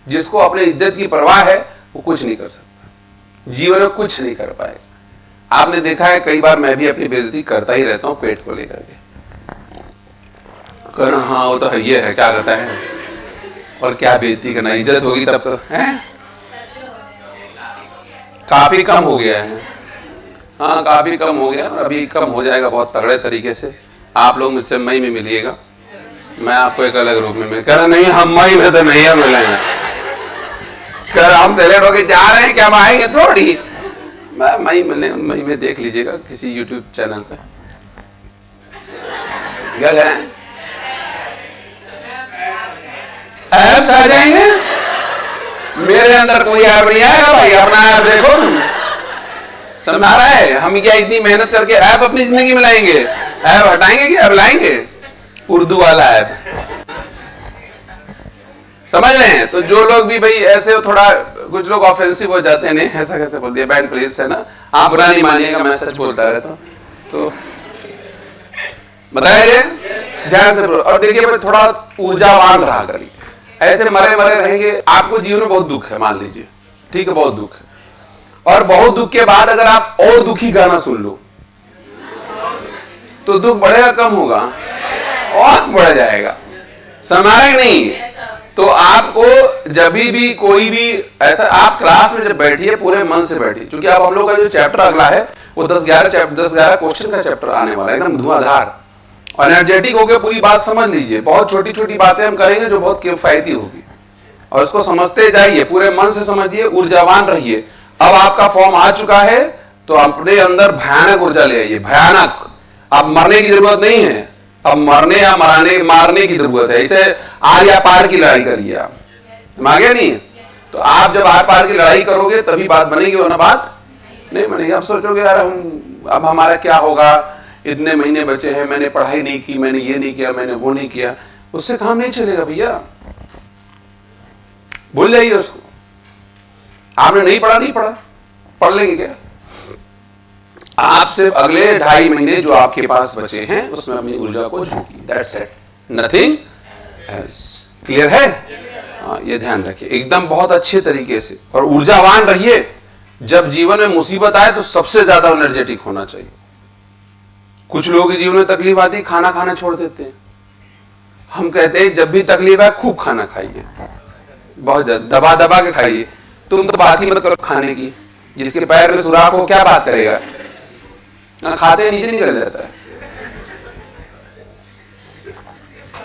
जिसको अपनी इज्जत की परवाह है वो कुछ नहीं कर सकता, जीवन में कुछ नहीं कर पाएगा। आपने देखा है कई बार मैं भी अपनी बेइज्जती करता ही रहता हूं पेट को लेकर के। कहना हाँ वो तो है, ये है क्या कहता है, और क्या बेइज्जती करना, इज्जत होगी तब तो है। काफी कम हो गया है, हाँ काफी कम हो गया, और अभी कम हो जाएगा बहुत तगड़े तरीके से। आप लोग मुझसे मई में मिलिएगा, मैं आपको एक अलग रूप में मिल कर, नहीं हम मई में तो नहीं मिलेंगे, कर हम सेलेक्ट होके जा रहे हैं, क्या हम आएंगे थोड़ी। मैं मई में देख लीजिएगा किसी यूट्यूब चैनल पे, क्या करें ऐप्स आ जाएंगे। मेरे अंदर कोई ऐप नहीं आएगा भाई, अपना ऐप देखो तुम। समझ आ रहा है? हम क्या इतनी मेहनत करके ऐप अपनी जिंदगी में लाएंगे, ऐप हटाएंगे कि ऐप लाएंगे? उर्दू वाला ऐप, समझ रहे हैं? तो जो लोग भी भाई ऐसे थोड़ा, कुछ लोग ऑफेंसिव हो जाते हैं, नहीं ऐसा कैसे बोल दिया, बैड प्लेस है ना, आप बुरा नहीं मानिएगा, मैं सच बोलता रहता हूं, तो बताइए ध्यान से। और देखिए भाई थोड़ा ऊर्जावान रहा करिए, ऐसे मरे मरे रहेंगे, आपको जीवन में बहुत दुख है, मान लीजिए ठीक है, बहुत दुख है, और बहुत दुख के बाद अगर आप और दुखी गाना सुन लो तो दुख बढ़ेगा कम होगा, और बढ़ जाएगा। समझ नहीं? तो आपको जब भी कोई भी ऐसा, आप क्लास में जब बैठिए पूरे मन से बैठिए, क्योंकि अब हम लोग का जो चैप्टर अगला है वो 10-11 क्वेश्चन का चैप्टर आने वाला है, एकदम धुआंधार। एनर्जेटिक होकर पूरी बात समझ लीजिए, बहुत छोटी छोटी बातें हम करेंगे जो बहुत किफायती होगी, और उसको समझते जाइए, पूरे मन से समझिए, ऊर्जावान रहिए। अब आपका फॉर्म आ चुका है तो अपने अंदर भयानक ऊर्जा ले आइए, भयानक। अब मरने की जरूरत नहीं है, अब मरने या मारने की जरूरत है। इसे आर या पार की लड़ाई करिए आप, मांगे नहीं? तो आप जब आर पार की लड़ाई करोगे तभी बात बनेगी, वरना बात नहीं बनेगी। अब सोचोगे यार अब हमारा क्या होगा, इतने महीने बचे हैं, मैंने पढ़ाई नहीं की, मैंने ये नहीं किया, मैंने वो नहीं किया, उससे काम नहीं चलेगा भैया। भूल जाइए उसको। आपने नहीं पढ़ा, नहीं पढ़ा, पढ़ लेंगे क्या? आप सिर्फ अगले 2.5 महीने जो आपके पास बचे हैं उसमें अपनी ऊर्जा को झोंकिए, that's it, nothing else. Clear है? हाँ, ये ध्यान रखिए एकदम बहुत अच्छे तरीके से। और ऊर्जावान रहिए। जब जीवन में मुसीबत आए तो सबसे ज्यादा एनर्जेटिक होना चाहिए। कुछ लोगों के जीवन में तकलीफ आती, खाना खाना छोड़ देते हैं। हम कहते हैं जब भी तकलीफ आए खूब खाना खाइए, बहुत ज्यादा दबा दबा के खाइए। तुम तो बात ही मत करो खाने की, जिसके पैर में सुराख हो क्या बात करेगा? ना खाते नीचे निकल जाता है।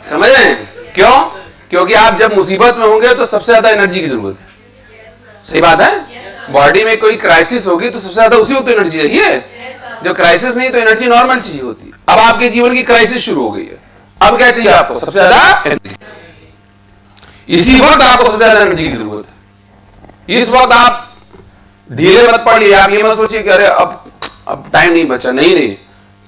समझ रहे हैं क्यों? क्योंकि आप जब मुसीबत में होंगे तो सबसे ज्यादा एनर्जी की जरूरत है। सही बात है? बॉडी में कोई क्राइसिस होगी तो सबसे ज्यादा उसी वक्त एनर्जी चाहिए। जब क्राइसिस नहीं तो एनर्जी नॉर्मल चीज होती है। अब आपके जीवन की क्राइसिस शुरू हो गई है, अब क्या चाहिए आपको? सबसे ज्यादा एनर्जी। इसी वक्त आपको सबसे ज्यादा एनर्जी की जरूरत है। इस वक्त आप ढीले मत पड़िए। आप ये मत सोचिए कि अरे अब टाइम नहीं बचा। नहीं नहीं,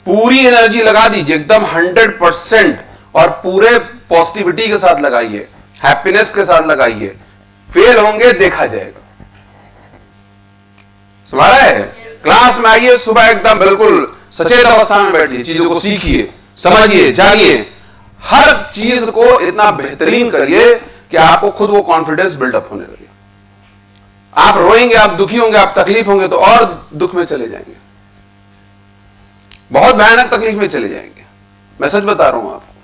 पूरी एनर्जी लगा दीजिए एकदम 100%, और पूरे पॉजिटिविटी के साथ लगाइए, हैप्पीनेस के साथ लगाइए। फेल होंगे देखा जाएगा। समझ रहे हैं? क्लास में आइए सुबह एकदम बिल्कुल सचेत अवस्था में बैठिए, चीजों को सीखिए, समझिए, जानिए। हर चीज को इतना बेहतरीन करिए कि आपको खुद वो कॉन्फिडेंस बिल्डअप होने लगे। आप रोएंगे, आप दुखी होंगे, आप तकलीफ होंगे तो और दुख में चले जाएंगे, बहुत भयानक तकलीफ में चले जाएंगे। मैं सच बता रहा हूं आपको।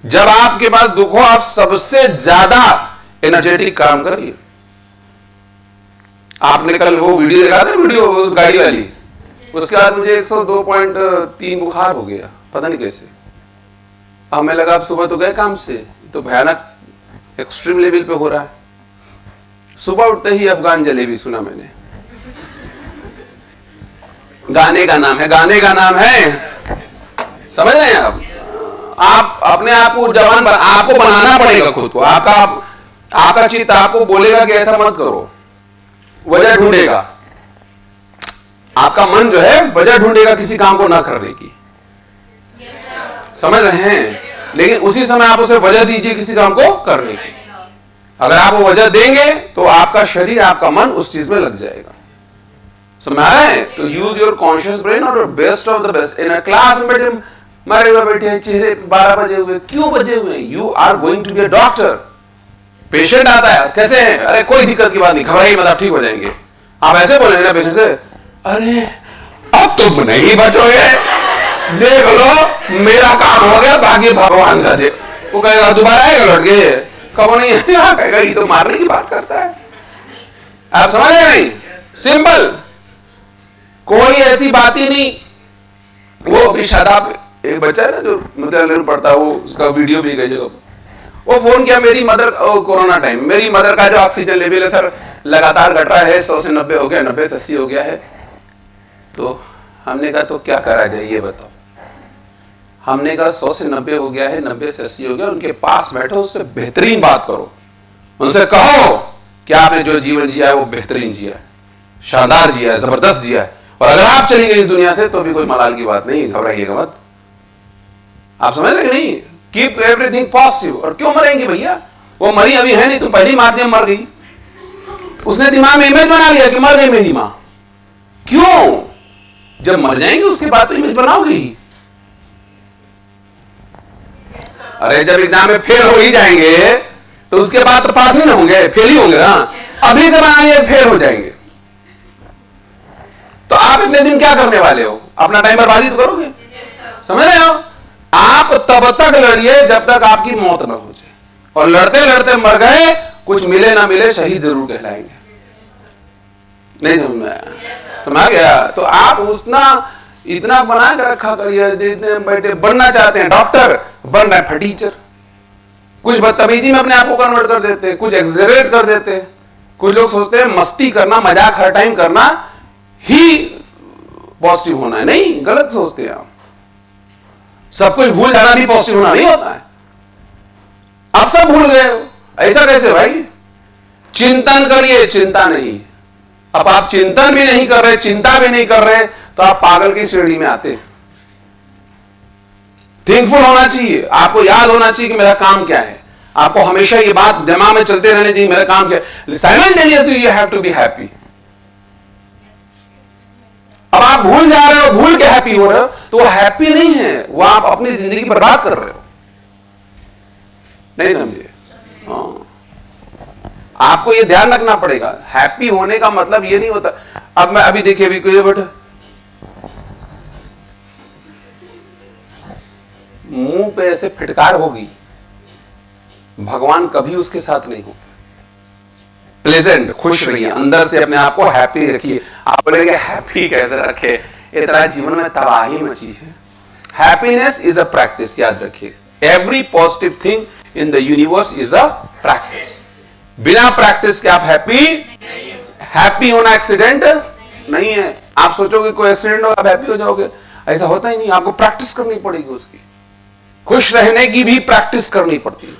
जब आपके पास दुख हो, आप सबसे ज्यादा एनर्जेटिक काम करिए। आपने कल वो वीडियो देखा था, वीडियो उस गाड़ी वाली, उसके बाद मुझे 102.3 बुखार हो गया, पता नहीं कैसे। हमें लगा आप सुबह तो गए काम से, तो भयानक एक्सट्रीम लेवल पे हो रहा है। सुबह उठते ही अफगान जलेबी सुना मैंने। गाने का नाम है, गाने का नाम है। समझ रहे हैं आप अपने आप को जवान आपको बनाना पड़ेगा खुद को। आपका चित्त आपको बोलेगा कि ऐसा मत करो, वजह ढूंढेगा। आपका मन जो है वजह ढूंढेगा किसी काम को ना करने की। समझ रहे हैं? लेकिन उसी समय आप उसे वजह दीजिए किसी काम को करने की। अगर आप वो वजह देंगे तो आपका शरीर, आपका मन उस चीज में लग जाएगा। समझ आ रहा है? तो यूज योर कॉन्शियस ब्रेन और best of the best. In class में बैठे मारे हुए बैठे हैं, चेहरे 12 बजे हुए, क्यों बजे हुए? You are going to be a doctor. Patient आता है, कैसे हैं? अरे कोई दिक्कत की बात नहीं, घबराइए मत, आप ठीक हो जाएंगे। आप ऐसे बोलेंगे ना पेशेंट से, अरे अब तुम नहीं बचोगे, देख लो मेरा काम हो गया, बाकी भगवान का दे। वो कहेगा दोबारा आएगा लौट के? कब नहीं आएगा? कहेगा ये तो मारने की बात करता है। आप समझ रहे नहीं? सिंपल, कोई ऐसी बात ही नहीं। वो अभी शादाब एक बच्चा है ना जो मतलब पढ़ता है, वो उसका वीडियो भी गई। वो फोन किया, मेरी मदर, कोरोना टाइम, मेरी मदर का जो ऑक्सीजन लेवल है सर लगातार घट रहा है, 100 से 90 हो गया, 90 से 80 हो गया है। तो हमने कहा तो क्या करा जाए ये बताओ। हमने कहा 100 से 90 हो गया है, 90 से 80 हो गया, उनके पास बैठो, उससे बेहतरीन बात करो, उनसे कहो कि आपने जो जीवन जिया है वो बेहतरीन जिया है, शानदार जिया है, जबरदस्त जिया है। और अगर आप चली गई इस दुनिया से तो भी कोई मलाल की बात नहीं, घबराइएगा मत। आप समझ रहे नहीं? Keep everything positive. और क्यों मरेंगी भैया? वो मरी अभी है नहीं, तुम पहली मारती मर गई। उसने दिमाग में इमेज बना लिया कि मर गई मेरी मां। क्यों? जब मर जाएंगे उसके बाद तो इमेज बनाओगे ही। अरे जब एग्जाम में फेल हो ही जाएंगे तो उसके बाद तो पास नहीं होंगे, फेल ही होंगे ना। अभी से बना लिया फेल हो जाएंगे तो आप इतने दिन क्या करने वाले हो? अपना टाइम बर्बादी तो करोगे। समझ रहे हो? आप तब तक लड़िए जब तक आपकी मौत ना हो जाए, और लड़ते लड़ते मर गए, कुछ मिले ना मिले शहीद जरूर कहलाएंगे। नहीं समझ में आया? समझ आ गया? तो आप उतना इतना बना कर रखा करिए, जितने बैठे बनना चाहते हैं डॉक्टर, बन रहे फटीचर। कुछ बदतमीजी में अपने आप को कन्वर्ट कर देते हैं, कुछ एक्सजरेट कर देते हैं। कुछ लोग सोचते हैं मस्ती करना, मजाक हर टाइम करना ही पॉजिटिव होना है। नहीं, गलत सोचते हैं आप। सब कुछ भूल जाना भी पॉजिटिव होना नहीं होता है। आप सब भूल गए हो, ऐसा कैसे भाई? चिंतन करिए, चिंता नहीं। अब आप चिंतन भी नहीं कर रहे, चिंता भी नहीं कर रहे, तो आप पागल की श्रेणी में आते हैं। थिंकफुल होना चाहिए, आपको याद होना चाहिए कि मेरा काम क्या है, आपको हमेशा ये बात दिमाग में चलते रहने चाहिए मेरा काम क्या है। Simultaneously you have to be happy. अब आप भूल जा रहे हो, भूल के हैप्पी हो रहे हो, तो वो हैप्पी नहीं है, वो आप अपनी जिंदगी बर्बाद कर रहे हो। नहीं समझे? आपको ये ध्यान रखना पड़ेगा। हैप्पी होने का मतलब ये नहीं होता। अब मैं अभी देखिए, अभी कोई बेटा मुंह पे ऐसे फिटकार होगी, भगवान कभी उसके साथ नहीं हो। प्लेजेंट, खुश रहिए, अंदर से अपने आप को हैप्पी रखिए। आप बोलेंगे हैप्पी कैसे रखे, इतना जीवन में तबाही मची है। हैप्पीनेस इज अ प्रैक्टिस, याद रखिए। Every positive thing in the universe is a practice. बिना प्रैक्टिस के आप हैप्पी होना एक्सीडेंट नहीं है। आप सोचोगे कोई एक्सीडेंट हो आप हैप्पी हो जाओगे, ऐसा होता ही नहीं। आपको प्रैक्टिस करनी पड़ेगी उसकी। खुश रहने की भी प्रैक्टिस करनी पड़ती है,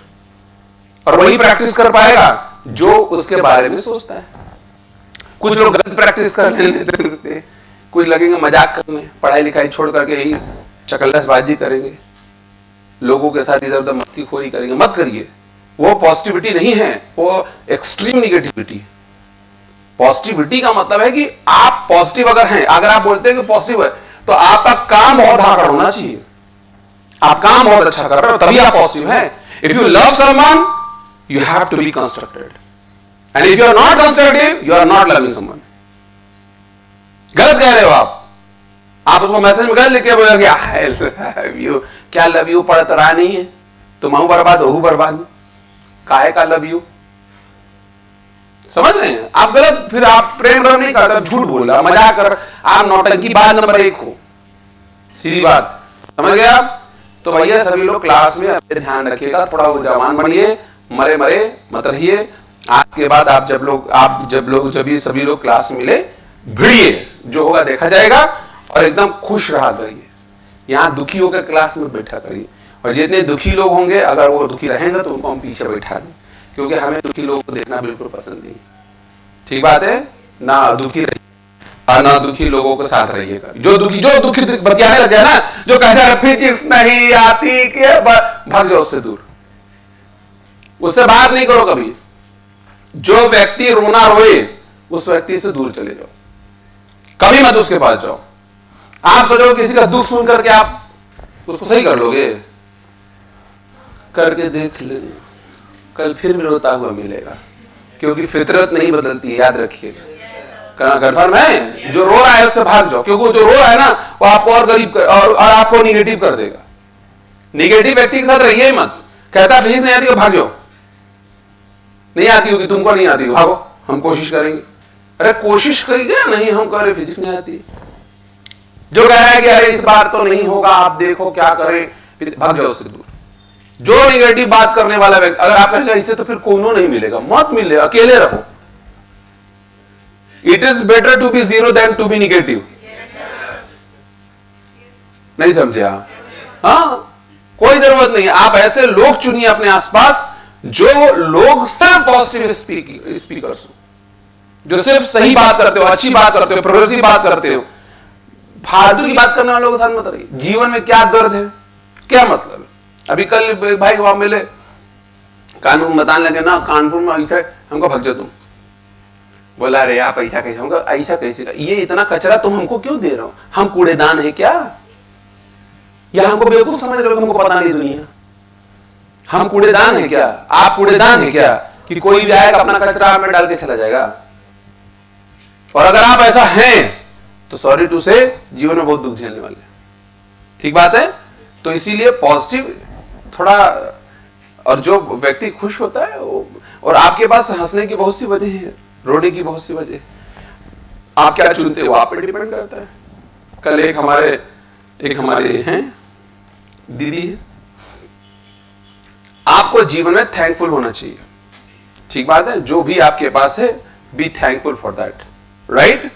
और वही प्रैक्टिस कर पाएगा जो उसके बारे में सोचता है। कुछ लोग गलत प्रैक्टिस कर लेते हैं, कुछ लगेंगे मजाक करने, पढ़ाई लिखाई छोड़ करके यही चकल्लसबाजी करेंगे, लोगों के साथ इधर उधर मस्तीखोरी करेंगे। मत करिए, वो पॉजिटिविटी नहीं है, वो एक्सट्रीम निगेटिविटी। पॉजिटिविटी का मतलब है कि आप पॉजिटिव अगर हैं, अगर आप बोलते हैं कि पॉजिटिव है, तो आपका काम बहुत धाकड़ होना चाहिए। आप काम बहुत अच्छा कर रहे हो तभी आप पॉजिटिव हैं। If you love someone you have to be constructed, and if you are not constructive you are not loving someone। गलत कह रहे हो आप उसको मैसेज में गलत लिख के बोलोगे आई लव यू। क्या लव यू पढ़ तो रहा नहीं है, तुम हूं बर्बाद हो बर्बाद, काहे का लव यू, समझ रहे हैं आप? गलत, फिर आप प्रेम नहीं करते, झूठ बोल रहा, मजाक कर, आप नौटंकी बात नंबर 1 हो, सीधी बात, समझ गए आप? तो भैया सभी लोग क्लास में ध्यान रखिएगा, थोड़ा ऊर्जावान बनिए, मरे मरे मत रहिए। आज के बाद आप जब ये सभी लोग क्लास में मिले, भिड़िए, जो होगा देखा जाएगा, और एकदम खुश रहा करिए। यहां दुखी होकर क्लास में बैठा करिए, और जितने दुखी लोग होंगे अगर वो दुखी रहेंगे तो उनको हम पीछे बैठा दें, क्योंकि हमें दुखी लोगों को देखना बिल्कुल पसंद नहीं। ठीक बात है ना? दुखी रहिए और ना दुखी लोगों के साथ रहिएगा। जो दुखी बतियाने लग जाए ना, जो कह रहा है फिजिक्स नहीं आती, भाग जाओ उससे दूर, उससे बात नहीं करो कभी। जो व्यक्ति रोना रोए उस व्यक्ति से दूर चले जाओ, कभी मत उसके पास जाओ। आप सोचो किसी का दुख सुन करके आप उसको सही कर लोगे, करके देख लेना, कल फिर भी रोता हुआ मिलेगा, क्योंकि फितरत नहीं बदलती, याद रखिएगा। कन्फर्म है? जो रो रहा है उससे भाग जाओ, क्योंकि जो रो रहा है ना वो आपको और गरीब कर, और आपको निगेटिव कर देगा। निगेटिव व्यक्ति के साथ रहिए मत। कहता फिजिक्स नहीं आती हो, भाग जाओ, नहीं आती होगी, तुमको नहीं आती हो, भागो, हम कोशिश करेंगे। अरे कोशिश करिए, नहीं हम कह रहे फिजिक्स नहीं आती। जो कह रहा है कि अरे इस बार तो नहीं होगा, आप देखो क्या करें, भाग जाओ उससे दूर। जो निगेटिव बात करने वाला व्यक्ति, अगर आप कहेंगे इसे तो फिर कोनो नहीं मिलेगा, मत मिले, अकेले रहो। It is better to be zero than to be negative. नहीं समझे आप? हाँ, कोई जरूरत नहीं है। आप ऐसे लोग चुनिए अपने आसपास जो लोग सिर्फ पॉजिटिव स्पीकर्स हो, जो सिर्फ सही बात करते हो, अच्छी बात करते हो, प्रोग्रेसिव बात करते हो। फालतू की बात करने वालों के साथ मत रहिए। जीवन में क्या दर्द है, क्या मतलब है? अभी कल भाई वहां मिले, कानून बताने लगे ना, कानपुर में ऐसा, हमको भग जाओ तुम। बोला अरे आप ऐसा कैसे, हमको ऐसा कैसे, ये इतना कचरा तुम हमको क्यों दे रहे हो? हम कूड़ेदान है क्या? या हमको बेवकूफ समझ रहे हो? हमको पता नहीं दुनिया, हम कूड़ेदान है क्या? आप कूड़ेदान है क्या कि कोई भी आएगा अपना कचरा में डाल के चला जाएगा? और अगर आप ऐसा हैं तो सॉरी टू से जीवन में बहुत दुख झेलने वाले हैं। ठीक बात है? तो इसीलिए पॉजिटिव थोड़ा, और जो व्यक्ति खुश होता है और आपके पास हंसने की बहुत सी वजह है, रोने की बहुत सी वजह, आप क्या चुनते हो आप पे डिपेंड करता है। कल एक हमारे हैं दीदी है, आपको जीवन में थैंकफुल होना चाहिए। ठीक बात है? जो भी आपके पास है be thankful for that, right?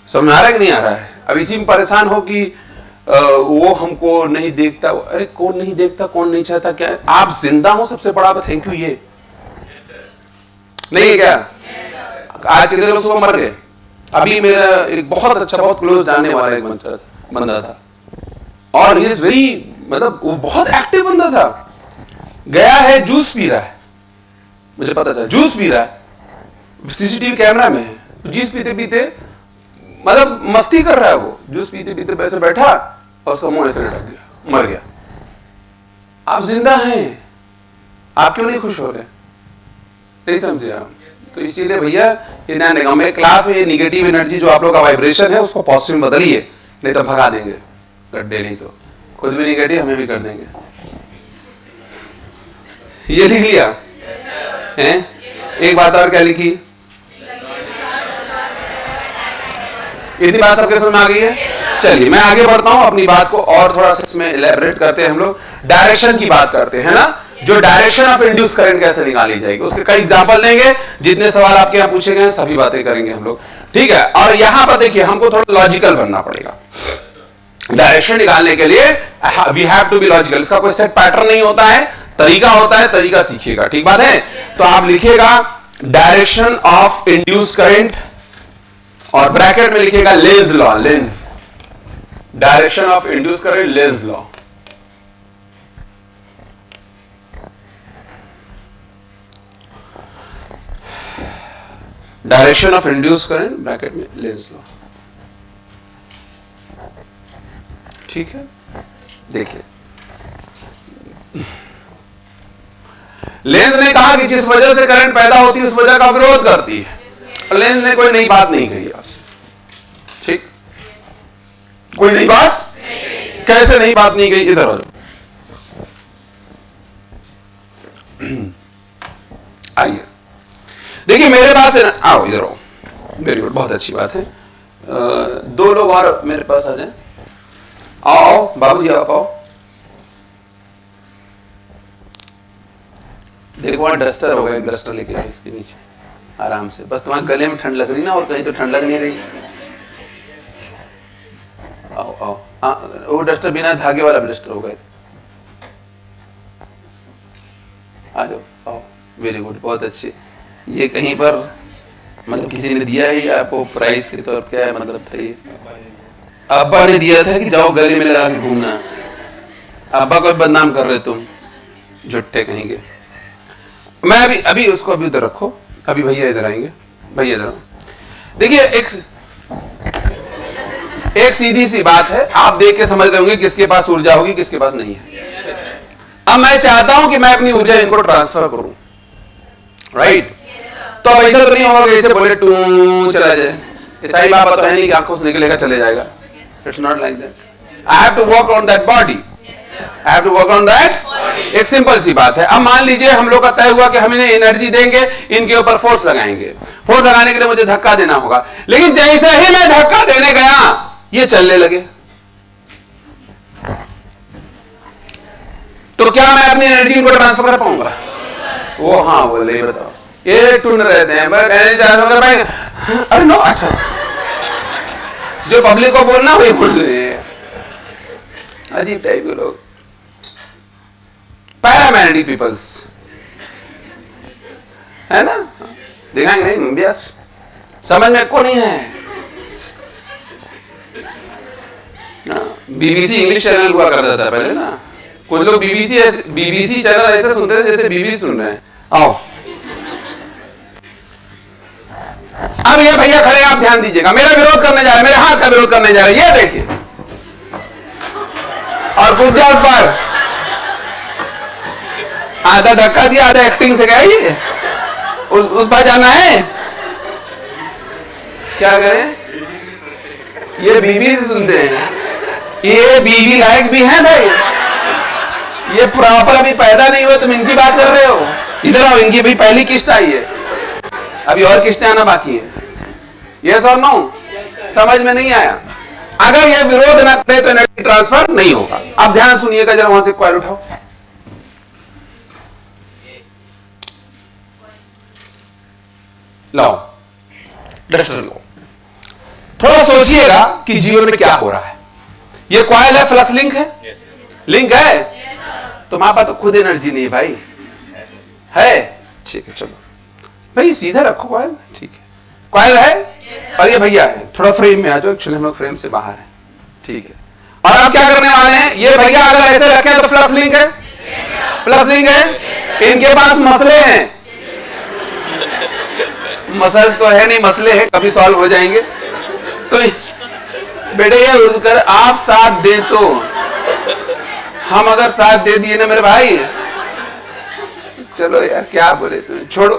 समझ आ रहा है कि नहीं आ रहा है? अब इसी में परेशान हो कि वो हमको नहीं देखता। अरे कौन नहीं देखता, कौन नहीं चाहता? क्या आप जिंदा हो, सबसे बड़ा थैंक यू ये नहीं है क्या? आज कितने लोग सुबह मर गए, अभी मेरा एक बहुत अच्छा, बहुत क्लोज जानने वाला एक बंदा था, और ही इज वेरी, मतलब वो बहुत एक्टिव बंदा था। गया है, जूस पी रहा है, मुझे पता था जूस पी रहा है, सीसीटीवी कैमरा में है, जूस पीते पीते मतलब मस्ती कर रहा है वो, जूस पीते पीते वैसे बैठा और उसका मुंह ऐसे लटक गया, मर गया। आप जिंदा हैं, आप क्यों नहीं खुश हो रहे? नहीं समझे आप? तो इसीलिए भैया ये ध्यान रखा, मैं क्लास में ये निगेटिव एनर्जी जो आप लोग का वाइब्रेशन है उसको पॉजिटिव में बदलिए, नहीं तो भगा देंगे गड्ढे, नहीं तो खुद भी निगेटिव हमें भी कर देंगे। ये लिख लिया हैं? एक बात और क्या लिखी? इतनी बात सबके समझ में आ गई है? चलिए मैं आगे बढ़ता हूं, अपनी बात को और थोड़ा सा इसमें इलैबोरेट करते हैं। हम लोग डायरेक्शन की बात करते हैं ना, जो डायरेक्शन ऑफ इंड्यूस करंट कैसे निकाली जाएगी उसके कई एग्जांपल देंगे। जितने सवाल आपके यहाँ पूछे गए सभी बातें करेंगे हम लोग, ठीक है। और यहां पर देखिए हमको थोड़ा लॉजिकल बनना पड़ेगा डायरेक्शन निकालने के लिए। We have to be logical. इसका कोई सेट पैटर्न नहीं होता है, तरीका होता है, तरीका सीखिएगा, ठीक बात है। तो आप लिखिएगा डायरेक्शन ऑफ इंड्यूस करंट और ब्रैकेट में लिखिएगा Lenz law, length, direction of induce current, Lenz law. Direction of induce current bracket में लेंज लॉ, ठीक है। देखिए लेंज ने कहा कि जिस वजह से करंट पैदा होती है उस वजह का विरोध करती है, और लेंज ने कोई नई बात नहीं कही आपसे, ठीक, कोई नई बात कैसे नई बात नहीं कही? इधर हो आइए, देखिए मेरे पास है ना, आओ इधर आओ, वेरी गुड, बहुत अच्छी बात है। दो लोग और मेरे पास आ जाए, आओ बाबूजी आप आओ। देखो वहां डस्टर होगा, एक डस्टर लेके आओ इसके नीचे आराम से, बस तुम्हारे गले में ठंड लग रही ना, और कहीं तो ठंड लग नहीं रही। आओ आओ, वो डस्टर बिना धागे वाला डस्टर होगा, आ जाओ आओ, वेरी गुड, बहुत अच्छे। ये कहीं पर मतलब किसी ने दिया है या आपको प्राइस के तौर पर, क्या है मतलब था ये? अब्बा ने दिया था कि जाओ गले में लगा के घूमना। अब्बा को बदनाम कर रहे तुम, झुट्टे कहेंगे। मैं अभी उसको अभी उधर रखो, अभी भैया इधर आएंगे, भैया इधर। देखिए एक सीधी सी बात है, आप देख के समझ रहे होंगे किसके पास ऊर्जा होगी किसके पास नहीं है। अब मैं चाहता हूं कि मैं अपनी ऊर्जा इनको ट्रांसफर करूं, राइट? तो अब ऐसा तो नहीं होगा ऐसे बोले टू चला जाए, ईसाई बाबा तो है नहीं कि आंखों से निकलेगा चले जाएगा। It's not like that. I have to work on that body, I have to work on that. एक सिंपल सी बात है। अब मान लीजिए हम लोग का तय हुआ कि हम इन्हें एनर्जी देंगे, इनके ऊपर फोर्स लगाएंगे। फोर्स लगाने के लिए मुझे धक्का देना होगा, लेकिन जैसे ही मैं धक्का देने गया ये चलने लगे, तो क्या मैं अपनी एनर्जी इनको ट्रांसफर कर पाऊंगा? वो हाँ बोले, बताओ ये टून रहते हैं, अरे नो, जो पब्लिक को बोलना वही बोल रहे हैं, अजीब टाइप के लोग, पैरामैग्नेटिक पीपल्स, है ना? दिखाएंगे नहीं ब्यास, समझ में को नहीं है। बीबीसी इंग्लिश चैनल हुआ करता था पहले ना, कुछ लोग बीबीसी चैनल ऐसे सुनते थे जैसे बीबीसी सुन रहे हैं। आओ अब ये भैया खड़े, आप ध्यान दीजिएगा, मेरा विरोध करने जा रहे हैं, मेरे हाथ का विरोध करने जा रहे हैं, ये देखिए, और पूछ जाओ उस पर, आधा धक्का दिया, आधा एक्टिंग से गया, ये उस पर जाना है, क्या करें? ये बीबी से सुनते हैं, ये बीबी लायक भी है भाई, ये प्रॉपर अभी पैदा नहीं हुए, तुम इनकी बात कर रहे हो? इधर आओ, इनकी भाई पहली किस्त आई है, अभी और किस्तें आना बाकी है। यस और नो? समझ में नहीं आया? अगर ये विरोध ना करे तो एनर्जी ट्रांसफर नहीं होगा। अब ध्यान सुनिएगा जरा, वहां से कॉइल उठाओ, लाओ डस्टर लो, थोड़ा सोचिएगा कि जीवन में क्या हो रहा है। ये कॉइल है, फ्लक्स लिंक है, लिंक है, तुम्हारे पास तो खुद एनर्जी नहीं है भाई, है? ठीक है चलो भाई सीधा रखो कॉइल, ठीक है, कॉइल है, और ये भैया है, थोड़ा फ्रेम में आ जाओ, एक्चुअली हम लोग फ्रेम से बाहर है, ठीक है। और आप क्या करने वाले हैं, ये भैया अगर ऐसे रखें तो फ्लक्स लिंक है, फ्लक्स लिंक है, इनके पास मसले हैं, मसल्स तो है नहीं, मसले हैं, कभी सॉल्व हो जाएंगे। तो बेटे ये उड़ कर आप साथ दे, तो हम अगर साथ दे दिए ना मेरे भाई, चलो यार क्या बोले, तुम्हें छोड़ो,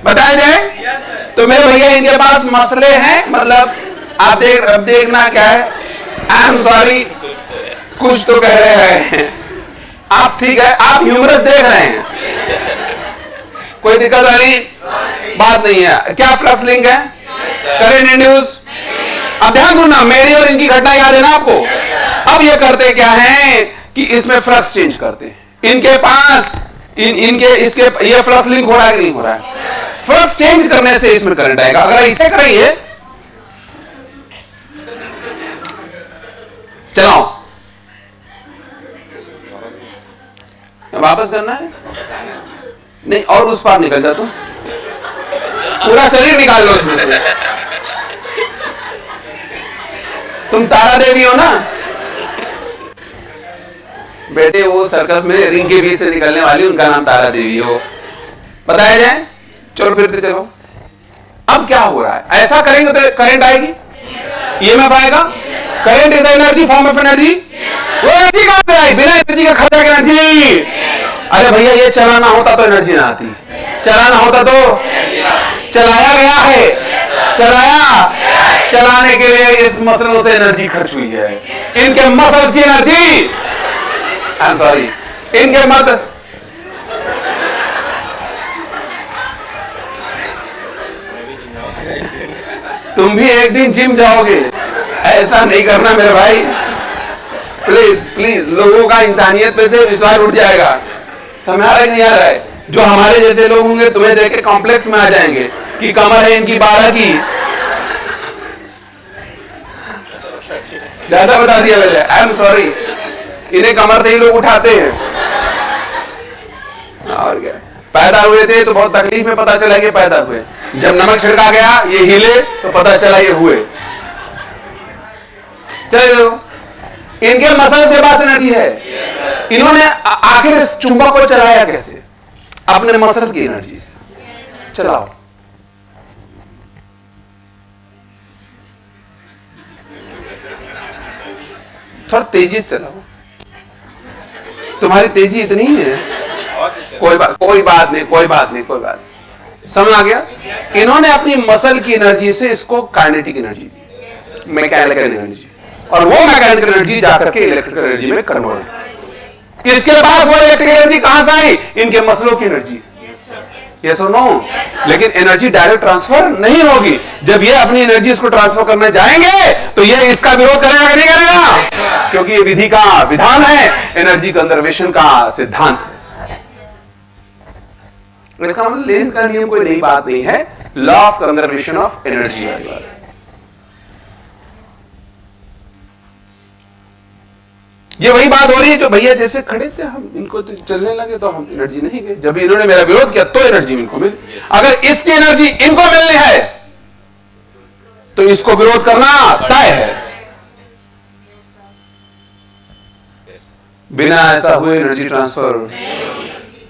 बताया जाए तो मेरे भैया इनके पास मसले हैं, मतलब आप अब देखना क्या है, आई एम सॉरी, कुछ तो कह रहे हैं आप, ठीक है, आप ह्यूमरस देख रहे हैं, कोई दिक्कत वाली बात नहीं है। क्या फ्लक्स लिंक है, करंट इंड्यूस। अब ध्यान दो ना, मेरी और इनकी घटना याद है ना आपको। अब ये करते क्या है कि इसमें फ्लक्स चेंज करते हैं, इनके पास इनके इसके ये फ्लक्स लिंक हो रहा है कि नहीं हो रहा है, फ्लक्स चेंज करने से इसमें करंट आएगा। अगर इसे करेंगे, चलाओ, वापस करना है नहीं, और उस पार निकल जा, तो पूरा शरीर निकाल लो उसमें से। तुम तारा देवी हो ना बेटे, वो सर्कस में रिंग के बीच से निकलने वाली, उनका नाम तारा देवी हो, बताया जाए। चलो फिर चलो, अब क्या हो रहा है, ऐसा करेंगे तो करंट आएगी, ईएमएफ आएगा। Current is energy, form of energy. वो एनर्जी कहां से आई, बिना एनर्जी का खर्चा एनर्जी। अरे भैया ये चलाना होता तो एनर्जी ना आती, चलाना होता तो चलाया गया है, चलाने के लिए इस मसलों से एनर्जी खर्च हुई है, इनके मसल्स की एनर्जी, आई एम सॉरी, इनके मसल, तुम भी एक दिन जिम जाओगे, ऐसा नहीं करना मेरे भाई, प्लीज प्लीज, लोगों का इंसानियत पे से विश्वास उठ जाएगा, समझ आ रहा है नहीं आ रहा है। जो हमारे जैसे लोग होंगे तुम्हें देख के कॉम्प्लेक्स में आ जाएंगे कि कमर है इनकी 12 की, ज्यादा बता दिया मैंने, आई एम सॉरी, इन्हें कमर से ही लोग उठाते हैं। और क्या, पैदा हुए थे तो बहुत तकलीफ में पता चला कि पैदा हुए, जब नमक छिड़का गया ये हिले तो पता चला ये हुए। चलो, इनके मसल्स के पास एनर्जी है, इन्होंने आखिर इस चुंबक को चलाया कैसे, अपने मसल की एनर्जी से। चलाओ, थोड़ा तेजी से चलाओ, तुम्हारी तेजी इतनी है, कोई बात नहीं, समझ आ गया। इन्होंने अपनी मसल की एनर्जी से इसको काइनेटिक एनर्जी दी, मैकेनिकल एनर्जी, और वो मैकेनिकल एनर्जी जाकर के इलेक्ट्रिकल एनर्जी में कन्वर्ट। इसके पास वो इलेक्ट्रिकल एनर्जी कहां से आई, इनके मसलों की एनर्जी, यस और नो। लेकिन एनर्जी डायरेक्ट ट्रांसफर नहीं होगी, जब ये अपनी एनर्जी इसको ट्रांसफर करने जाएंगे तो ये इसका विरोध करेगा कि नहीं करेगा, क्योंकि ये विधि का विधान है, एनर्जी कंजर्वेशन का सिद्धांत है। इसका मतलब लेंस का नियम कोई नई बात नहीं है, law of conservation of energy है। ये वही बात हो रही है जो भैया जैसे खड़े थे, हम इनको तो चलने लगे तो हम एनर्जी नहीं गए, जब इन्होंने मेरा विरोध किया तो एनर्जी इनको मिली। अगर इसकी एनर्जी इनको मिलनी है तो इसको विरोध करना तय है, बिना ऐसा हुए एनर्जी ट्रांसफर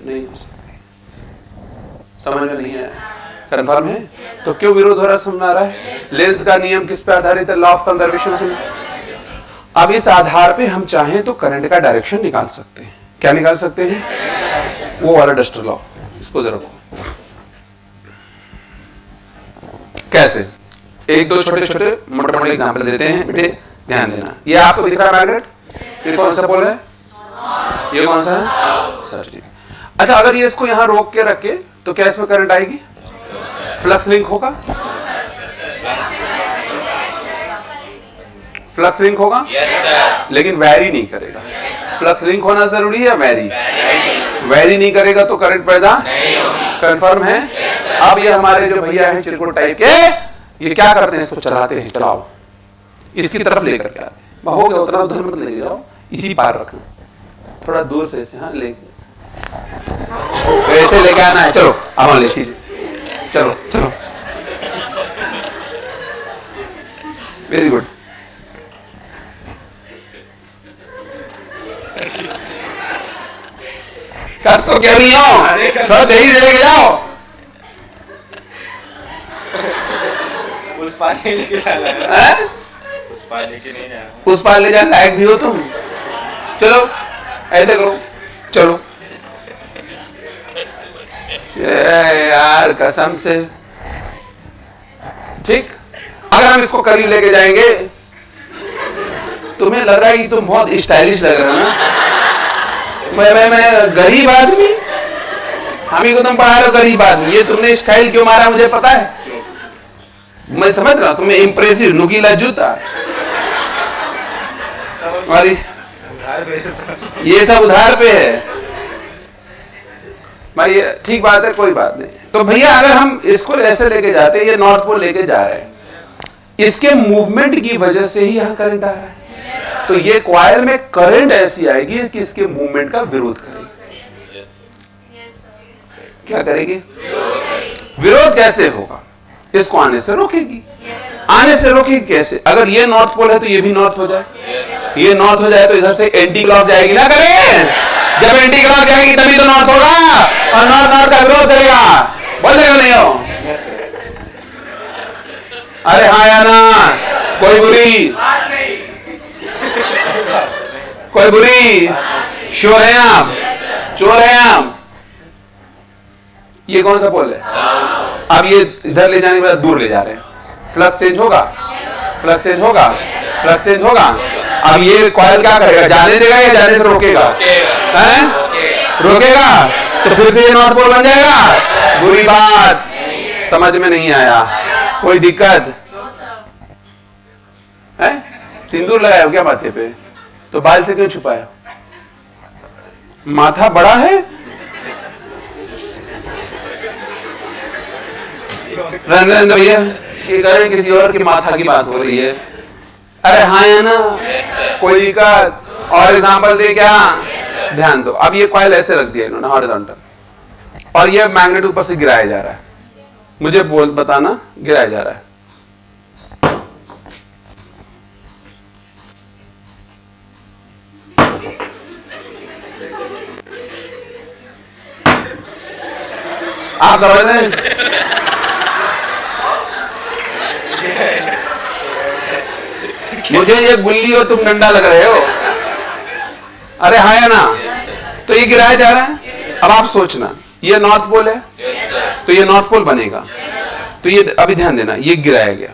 नहीं हो सकती। समझ में नहीं आया, कंफर्म है? तो क्यों विरोध हो रहा समझ आ रहा है? लेंस का नियम किस पे आधारित है, लॉ ऑफ कंजर्वेशन। अब इस आधार पे हम चाहें तो करंट का डायरेक्शन निकाल सकते हैं। क्या निकाल सकते हैं? वो वाला डस्टर लॉ, इसको इधर रखो। कैसे? एक दो छोटे छोटे मोटे मोटे एग्जाम्पल देते हैं बेटे, ध्यान देना। ये आपको दिख रहा है मैग्नेट, ये कौन सा पोल है, ये कौन सा है, सर ठीक। अच्छा, अगर ये इसको यहां रोक के रखे तो क्या इसमें करंट आएगी, फ्लक्स लिंक होगा, फ्लक्स लिंक होगा, लेकिन वैरी नहीं करेगा। फ्लक्स लिंक होना जरूरी है, वैरी नहीं करेगा तो करंट पैदा कंफर्म है। अब ये हमारे जो भैया हैं चिरकुट टाइप के, ये क्या करते हैं, इसको चलाते हैं, चलाओ इसकी तरफ लेकर के आते हैं, हो गया उतना उधर मत ले जाओ, इसी पार रखना, थोड़ा दूर से ऐसे, हाँ ले ऐसे लेके आना है। चलो अब लेके चलो चलो वेरी गुड। कर तो क्या नहीं हो, थोड़ा दही दे के जाओ। उस पानी लेके जाना है, हैं? उस पानी के नहीं जाना। उस पार ले जाने लायक भी हो तुम। चलो ऐसे करो, चलो। ये यार कसम से, ठीक। अगर हम इसको करीब लेके जाएंगे, तुम्हें लग रहा है कि तुम बहुत स्टाइलिश लग रहे हो ना। मैं गरीब आदमी, हम ही को तुम पढ़ा रहे हो गरीब आदमी। ये तुमने स्टाइल क्यों मारा मुझे पता है, मैं समझ रहा हूं। तुम्हें इंप्रेसिव नुकीला जूता और ये सब उधार पे है भाई। ये ठीक बात है, कोई बात नहीं। तो भैया अगर हम इसको ऐसे लेके जाते हैं, ये नॉर्थ पोल लेके जा रहे हैं, इसके मूवमेंट की वजह से ही यहां करंट आ रहा है। तो ये कॉइल में करंट ऐसी आएगी कि इसके मूवमेंट का विरोध करेगी। क्या करेगी? विरोध कैसे होगा? इसको आने से रोकेगी। आने से रोकेगी कैसे? अगर ये नॉर्थ पोल है तो ये भी नॉर्थ हो जाए। ये नॉर्थ हो जाए तो इधर से एंटी क्लॉक जाएगी ना। करें जब एंटी क्लॉक जाएगी तभी तो नॉर्थ होगा, और नॉर्थ नॉर्थ का विरोध करेगा। बोल देगा नहीं हो? अरे हाँ या ना? कोई बुरी कोई बुरी? श्योर है आप? चोर है आप? ये कौन सा पोल है? अब ये इधर ले जाने के बाद दूर ले जा रहे हैं। फ्लक्स चेंज होगा, फ्लक्स चेंज होगा, फ्लक्स चेंज होगा। अब ये कॉइल क्या करेगा? जाने देगा या जाने से रोकेगा? हैं? रोकेगा तो फिर से ये नॉर्थ पोल बन जाएगा। बुरी बात, समझ में नहीं आया? कोई दिक्कत है? सिंदूर लगाया हो क्या माथे पे? तो बाल से क्यों छुपाया? माथा बड़ा है? रहने दो भैया, ये करें किसी और की माथा की बात हो रही है। अरे हाँ या ना? कोई दिक्कत? और एग्जांपल दे क्या? ध्यान दो। अब ये कॉइल ऐसे रख दिया इन्होंने हॉरिजॉन्टल, और ये मैग्नेट ऊपर से गिराया जा रहा है। मुझे बोल बताना, गिराया जा रहा है। आप समझ रहे हैं? मुझे ये गुल्ली हो, तुम डंडा लग रहे हो। अरे हाँ या ना? तो ये गिराया जा रहा है। अब आप सोचना, ये नॉर्थ पोल है तो ये नॉर्थ पोल बनेगा। तो ये अभी ध्यान देना, ये गिराया गया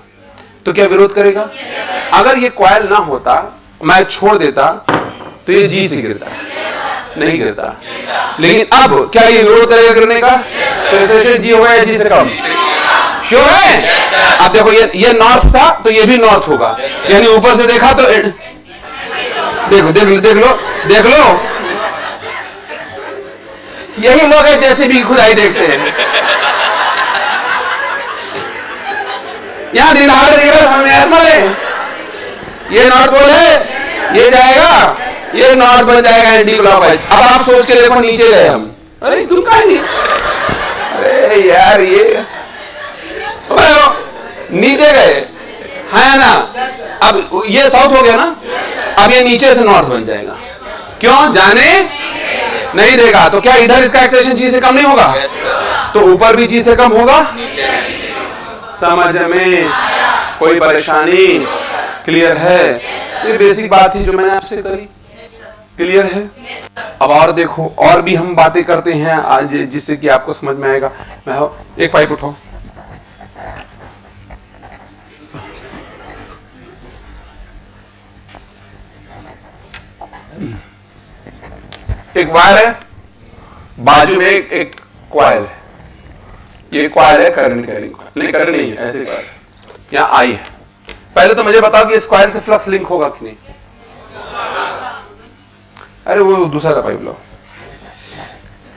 तो क्या विरोध करेगा? अगर ये कॉइल ना होता, मैं छोड़ देता, तो ये जी से गिरता, नहीं गिरता। लेकिन अब क्या ये विरोध करेगा गिरने का? तो ऐसे जी होगा या जी से कम? श्योर है? अब देखो, ये नॉर्थ था तो ये भी नॉर्थ होगा, यानी ऊपर से देखा तो देखो, देख लो, देख लो, देख लो। यही लोग हैं जैसे भी खुदाई देखते हैं। यहां दिन हार देख रहे हमें, ये नॉर्थ पोल है, ये जाएगा, ये नॉर्थ बन जाएगा एंटी क्लॉकवाइज। अब आप सोच के देखो, नीचे गए हम। अरे तुम कहां नहीं? अरे यार ये नीचे गए, है ना? अब ये साउथ हो गया ना, अब ये नीचे से नॉर्थ बन जाएगा। क्यों? जाने नहीं देगा। तो क्या इधर इसका एक्सेलेरेशन जी से कम नहीं होगा? तो ऊपर भी जी से कम होगा। समझ में कोई परेशानी? क्लियर है? ये बेसिक बात थी जो मैंने आपसे करी। क्लियर है? अब और देखो, और भी हम बातें करते हैं आज जिससे कि आपको समझ में आएगा। मैं एक पाइप उठाओ। एक वायर है, बाजू में एक कॉइल है। ये कॉइल है करंट कैरिंग कॉइल, नहीं करंट नहीं है, ऐसे कॉइल यहाँ आई है। पहले तो मुझे बताओ कि इस कॉइल से फ्लक्स लिंक होगा कि नहीं? अरे वो दूसरा पाइप लो।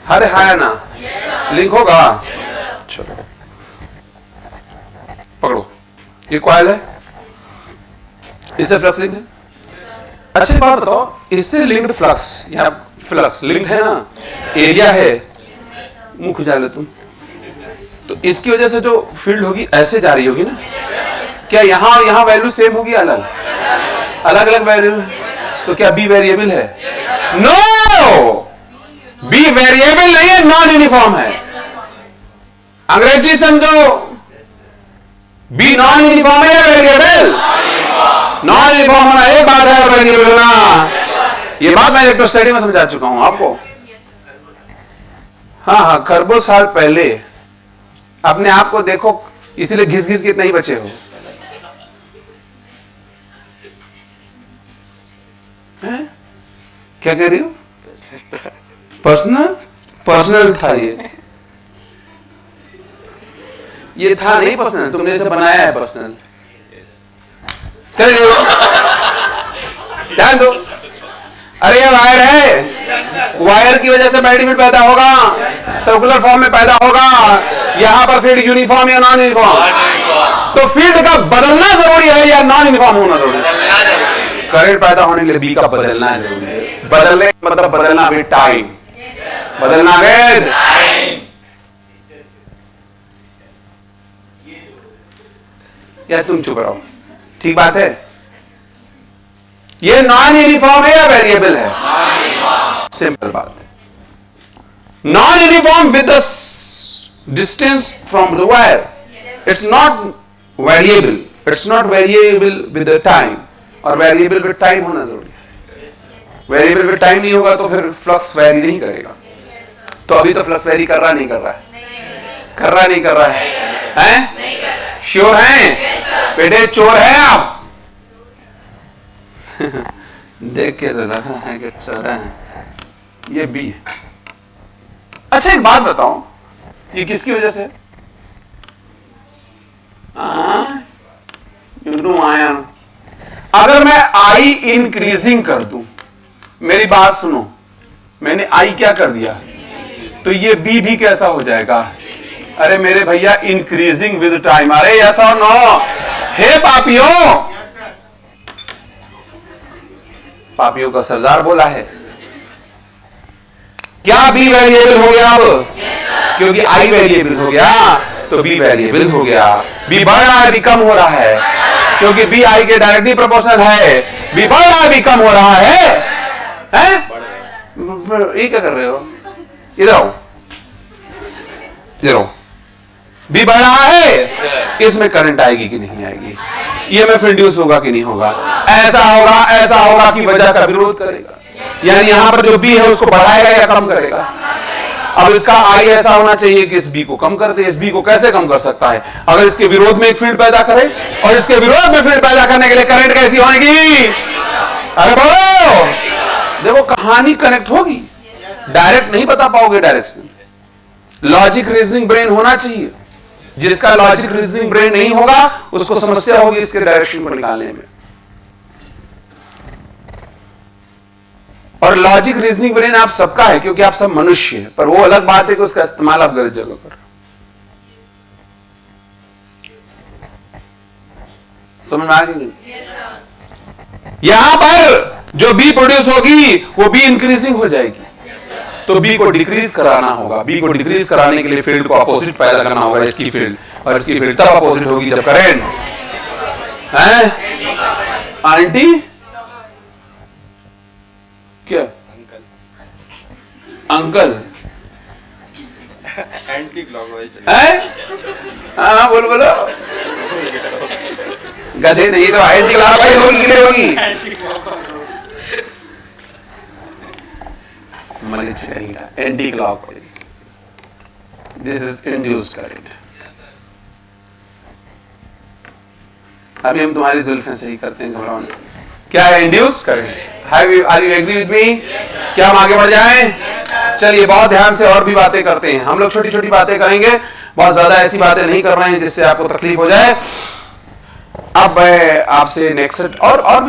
अरे हाँ ना? लिंक होगा। चलो पकड़ो, ये कॉइल है, इससे फ्लक्स लिंक है। अच्छी बात बताओ, इससे लिंक्ड फ्लक्स, यहाँ फ्लक्स लिंक है ना, एरिया है। मुंह खुजा ले तुम। तो इसकी वजह से जो फील्ड होगी ऐसे जा रही होगी ना। क्या यहां और यहां वैल्यू सेम होगी? अलग अलग अलग वैल्यू। तो क्या बी वेरिएबल है? नो, बी वेरिएबल नहीं है, नॉन यूनिफॉर्म है। अंग्रेजी समझो, बी नॉन यूनिफॉर्म है या वेरिएबल? नॉन यूनिफॉर्म होना एक बात है और वेरिएबल होना, ये बात मैं इलेक्ट्रोस्टैटिक में समझा चुका हूं आपको। हाँ, खरबों साल पहले अपने आप को देखो, इसीलिए घिस घिस के इतना ही बचे हो। हैं? क्या कह रही हो? पर्सनल था ये था नहीं पर्सनल, तुमने इसे बनाया है पर्सनल। ध्यान दो, अरे ये वायर है, वायर की वजह से मैग्नेटिक फील्ड पैदा होगा, सर्कुलर फॉर्म में पैदा होगा। यहां पर फील्ड यूनिफॉर्म या नॉन यूनिफॉर्म? तो फील्ड का बदलना जरूरी है या नॉन यूनिफॉर्म होना जरूरी है? करंट पैदा होने के लिए बी का बदलना जरूरी है। बदलने मतलब बदलना विद टाइम, बदलना विद या तुम चुप रहो, ठीक बात है? ये नॉन यूनिफॉर्म है या वेरिएबल है? सिंपल बात है। Non uniform with the distance from the wire, it's not variable, it's not variable with the time, और वेरिएबल विद टाइम होना जरूरी है। वेरिएबल विद टाइम नहीं होगा तो फिर फ्लक्स वेरी नहीं करेगा। तो अभी तो फ्लक्स वेरी कर रहा नहीं कर रहा है? कर रहा नहीं कर रहा है? हैं? श्योर हैं? बेटे चोर है आप? देख के तो लगा है कि चोर है। ये बी है। अच्छा एक बात बताओ, ये किसकी वजह से? आयन। अगर मैं आई इंक्रीजिंग कर दूं, मेरी बात सुनो, मैंने आई क्या कर दिया, तो ये बी भी कैसा हो जाएगा? अरे मेरे भैया इंक्रीजिंग विद टाइम। अरे यस और नो? हे पापियों, पापियों का सरदार बोला है, क्या बी वेरिएबल हो गया अब? क्योंकि आई वेरिएबल हो गया तो बी वेरिएबल हो गया। बी बढ़ रहा है, बी कम हो रहा है, क्योंकि बी आई के डायरेक्टली प्रोपोर्शनल है। बी बढ़ रहा है, बी कम हो रहा है, हैं? ये क्या कर रहे हो? इधर आओ, इधर आओ। बी बढ़ रहा है, इसमें करंट आएगी कि नहीं आएगी? ईएमएफ इंड्यूस होगा कि नहीं होगा? ऐसा होगा कि वजह का विरोध करेगा। यानी यहां पर जो बी है उसको बढ़ाएगा या कम करेगा? अब इसका आई ऐसा होना चाहिए कि इस बी को कम कर दे। इस बी को कैसे कम कर सकता है? अगर इसके विरोध में एक फील्ड पैदा करे, और इसके विरोध में फील्ड पैदा करने के लिए करंट कैसी होगी? अरे बोलो, देखो कहानी कनेक्ट होगी, डायरेक्ट नहीं बता पाओगे डायरेक्शन। लॉजिक रीजनिंग ब्रेन होना चाहिए। जिसका लॉजिक रीजनिंग ब्रेन नहीं होगा उसको समस्या होगी इसके डायरेक्शन को निकालने में। और लॉजिक रीजनिंग ब्रेन आप सबका है, क्योंकि आप सब मनुष्य हैं, पर वो अलग बात है कि उसका इस्तेमाल आप गलत जगह पर। समझ में आ गई? यहां पर जो बी प्रोड्यूस होगी वो बी इंक्रीजिंग हो जाएगी, तो बी को डिक्रीज कराना होगा। बी को डिक्रीज कराने के लिए फील्ड को अपोजिट पैदा करना होगा, इसकी फील्ड, और इसकी फील्ड तब अपोजिट होगी जब करंट है। आंटी क्या? Uncle anti clockwise. हाँ बोलो बोलो। गधे नहीं तो एंटी क्लॉकवाइज होगी कि नहीं होगी? Anti clockwise. This is induced current. अभी हम तुम्हारी जुल्फें सही करते हैं, घबराओ नहीं। क्या है induced current? Are you agree with me? क्या हम आगे बढ़ जाएं? चलिए बहुत ध्यान से और भी बातें करते हैं। हम लोग छोटी छोटी बातें करेंगे, बहुत ज्यादा ऐसी बातें नहीं कर रहे हैं जिससे आपको तकलीफ हो जाए। अब मैं आपसे नेक्स्ट और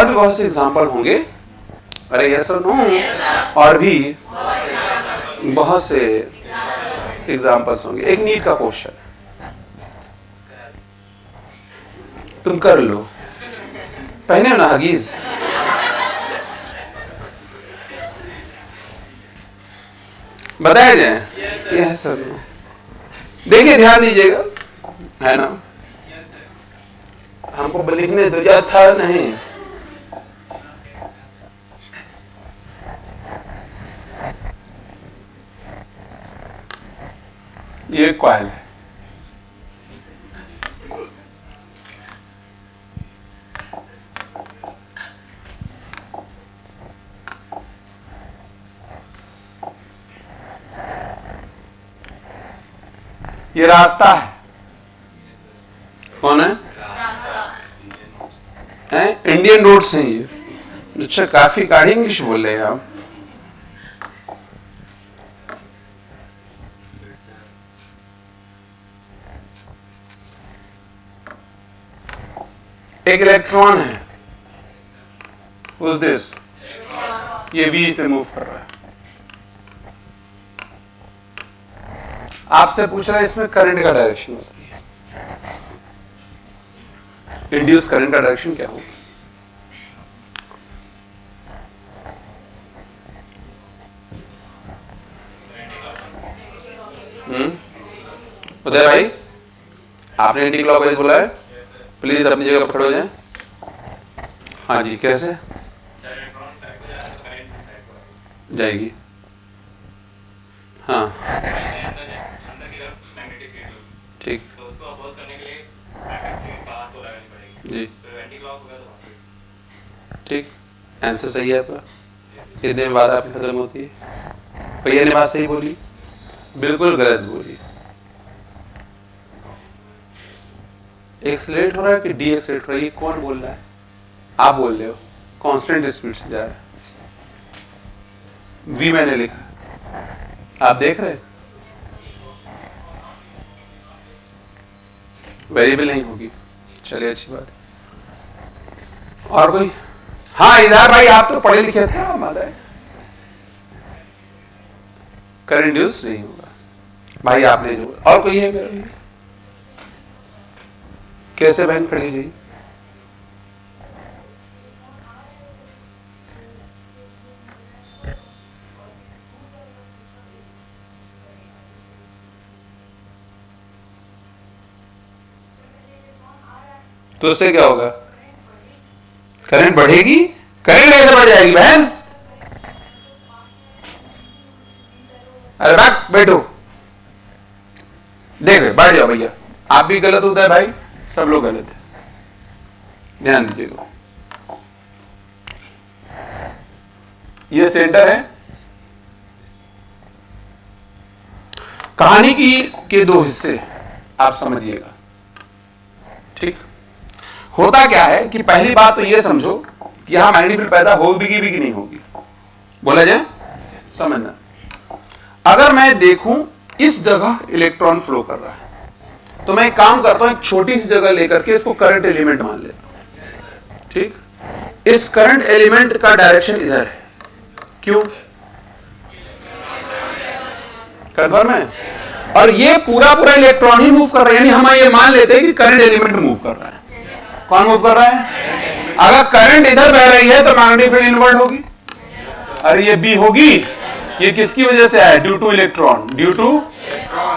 भी बहुत से एग्जांपल होंगे। अरे यस और नो? और भी बहुत से एग्जांपल्स होंगे। एक नीट का क्वेश्चन तुम कर लो, पहने हो ना हगीज? बताया जाए? Yes sir. देखिए ध्यान दीजिएगा, है ना? हमको लिखने दो, या था नहीं। ये कॉइल है, ये रास्ता है। कौन है? इंडियन रोड्स हैं ये। अच्छा, काफी गाढ़ी इंग्लिश बोल रहे हैं आप। एक इलेक्ट्रॉन है, उस दिस ये V से मूव कर रहा है। आपसे पूछ रहा है इसमें करंट का डायरेक्शन होती है, इंड्यूस करंट का डायरेक्शन क्या होगा? उदय भाई, आपने एंटी क्लॉकवाइज बोला है, प्लीज अपनी जगह पर खड़े हो जाएं। हाँ जी, कैसे जाएगी? हाँ ठीक जी, ठीक, आंसर सही है आपका। इतने में बात आपकी खत्म होती है। भैया ने बात सही बोली, बिल्कुल गलत बोली। एक्सलेट हो रहा है कि डी एक्सलेट हो रहा है, ये कौन बोल रहा है? आप बोल रहे हो। कांस्टेंट स्पीड से जा रहा है, वी मैंने लिखा, आप देख रहे हैं। वेरिएबल नहीं होगी, चलिए अच्छी बात। और कोई? हाँ इधर भाई, आप तो पढ़े लिखे थे। करंट यूज नहीं होगा भाई, आपने जो। और कोई है मेरा? कैसे बहन खड़ी जी? तो उससे क्या होगा? करंट बढ़ेगी। करंट कैसे बढ़ जाएगी बहन? अरे बैठ, बैठो, देखो, बैठ जाओ भैया। आप भी गलत होता है भाई, सब लोग गलत है, ध्यान दीजिएगा। ये सेंटर है। कहानी के दो हिस्से आप समझिएगा, ठीक। होता क्या है कि पहली बात तो ये समझो कि यहां मैग्नेटिक फील्ड पैदा होगी भी नहीं होगी, बोला जाए, समझना। अगर मैं देखूं इस जगह इलेक्ट्रॉन फ्लो कर रहा है, तो मैं एक काम करता हूं, एक छोटी सी जगह लेकर के इसको करंट एलिमेंट मान लेता हूं, ठीक। इस करंट एलिमेंट का डायरेक्शन इधर है, क्यों? कन्फर्म है? और ये पूरा इलेक्ट्रॉन ही मूव कर रहा है, यानी हम ये मान लेते हैं कि करंट एलिमेंट मूव कर रहा है। कौन मूव कर रहा है? अगर करंट इधर बह रही है तो मैग्नेटिक फील्ड इनवर्ट होगी। अरे ये बी होगी, ये किसकी वजह से है? Due to electron, due to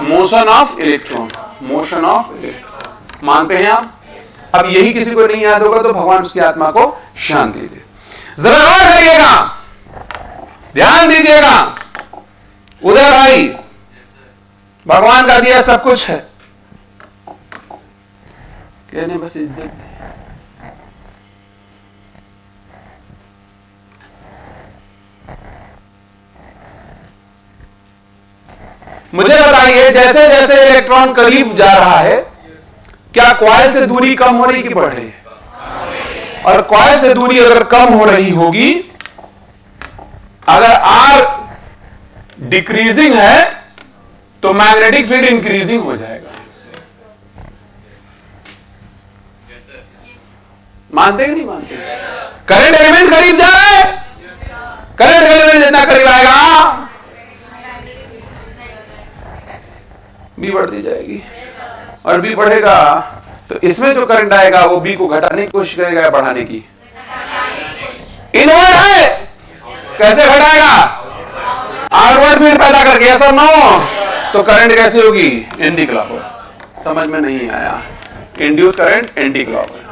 motion of electron, motion of electron. मानते हैं आप? अब यही किसी को नहीं याद होगा तो भगवान उसकी आत्मा को शांति दे। जरा गौर करिएगा, ध्यान दीजिएगा। उदय भाई, भगवान का दिया सब कुछ है, कहने बस इज्जत। मुझे बताइए, जैसे जैसे इलेक्ट्रॉन करीब जा रहा है, क्या कॉइल से दूरी कम हो रही कि बढ़ रही है? और कॉइल से दूरी अगर कम हो रही होगी, अगर आर डिक्रीजिंग है तो मैग्नेटिक फील्ड इंक्रीजिंग हो जाएगा। मानते कि नहीं मानते? करंट एलिमेंट करीब जा रहा है, करंट एलिमेंट जितना करीब आएगा बी बढ़ती जाएगी, और बी बढ़ेगा तो इसमें जो करंट आएगा वो बी को घटाने की कोशिश करेगा या बढ़ाने की? इनवर्ट है, कैसे घटाएगा? आउटवर्ड फील्ड पैदा करके, ऐसा नो, तो करंट कैसे होगी? Anti clockwise. समझ में नहीं आया? Induce current anti clockwise.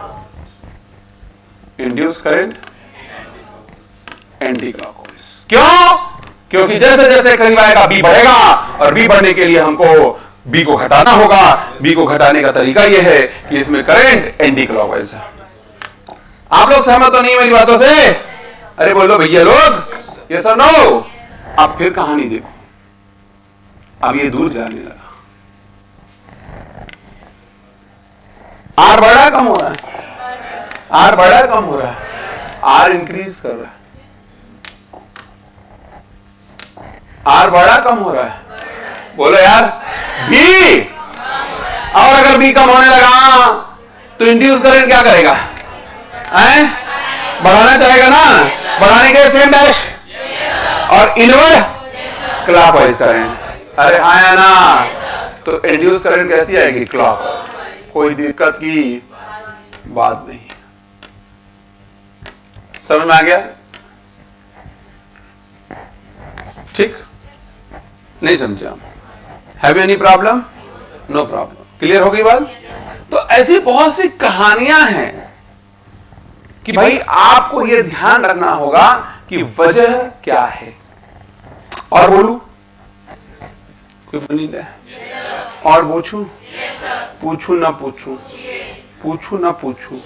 Induce current anti clockwise. क्यों? क्योंकि जैसे जैसे करीब आएगा बी बढ़ेगा, और बी बढ़ने के लिए हमको बी को घटाना होगा। बी को घटाने का तरीका यह है कि इसमें करंट एंटी क्लॉकवाइज है। आप लोग सहमत तो नहीं मेरी बातों से? अरे बोलो भैया लोग, यस और नो? अब फिर कहानी देखो, अब ये दूर जाने लगा। आर बढ़ रहा है कम हो रहा है? आर बढ़ रहा है कम हो रहा है? आर इंक्रीज कर रहा है। आर बढ़ रहा कम हो रहा है? बोलो यार। बी, और अगर बी कम होने लगा तो इंड्यूस करंट क्या करेगा? बढ़ाना चाहेगा ना? बढ़ाने के सेम डैश और इनवर्ड क्लॉकवाइज करंट। अरे हाँ या ना? तो इंड्यूस करंट कैसी आएगी? क्लॉक। कोई दिक्कत की बात नहीं। समझ में आ गया? ठीक? नहीं समझे आप? Have any problem? No problem. Clear हो गई बात? तो ऐसी बहुत सी कहानियां हैं कि भाई आपको यह ध्यान रखना होगा कि वजह क्या है। और बोलू? कोई बनी है? और पूछू? पूछू ना पूछू? पूछू ना पूछू?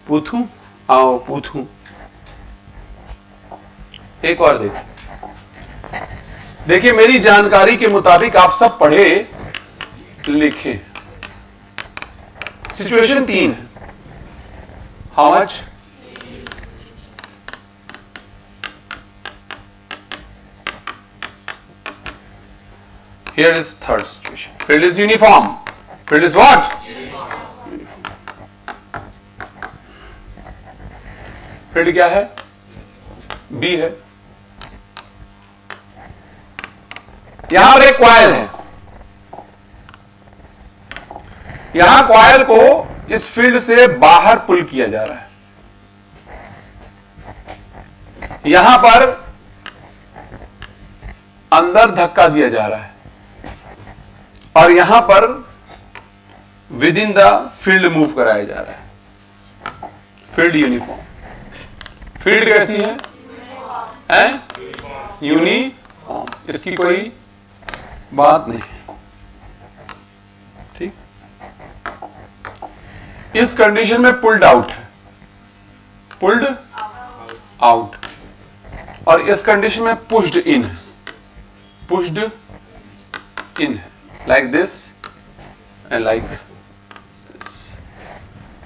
पूछू? आओ पूछू। एक और देखिए, मेरी जानकारी के मुताबिक आप सब पढ़े लिखे। सिचुएशन 3 है। How much? Here is third situation. Field is uniform. Field is what? Uniform. Field क्या है? B है। यहां पर एक कॉइल है। यहां कॉइल को इस फील्ड से बाहर पुल किया जा रहा है। यहां पर अंदर धक्का दिया जा रहा है, और यहां पर with in the field move कराया जा रहा है। Field uniform. फील्ड कैसी है? यूनिफॉर्म। इसकी कोई बात नहीं। ठीक? इस कंडीशन में पुल्ड आउट है, पुल्ड आउट, और इस कंडीशन में पुश्ड इन है, पुश्ड इन है, like this and like this,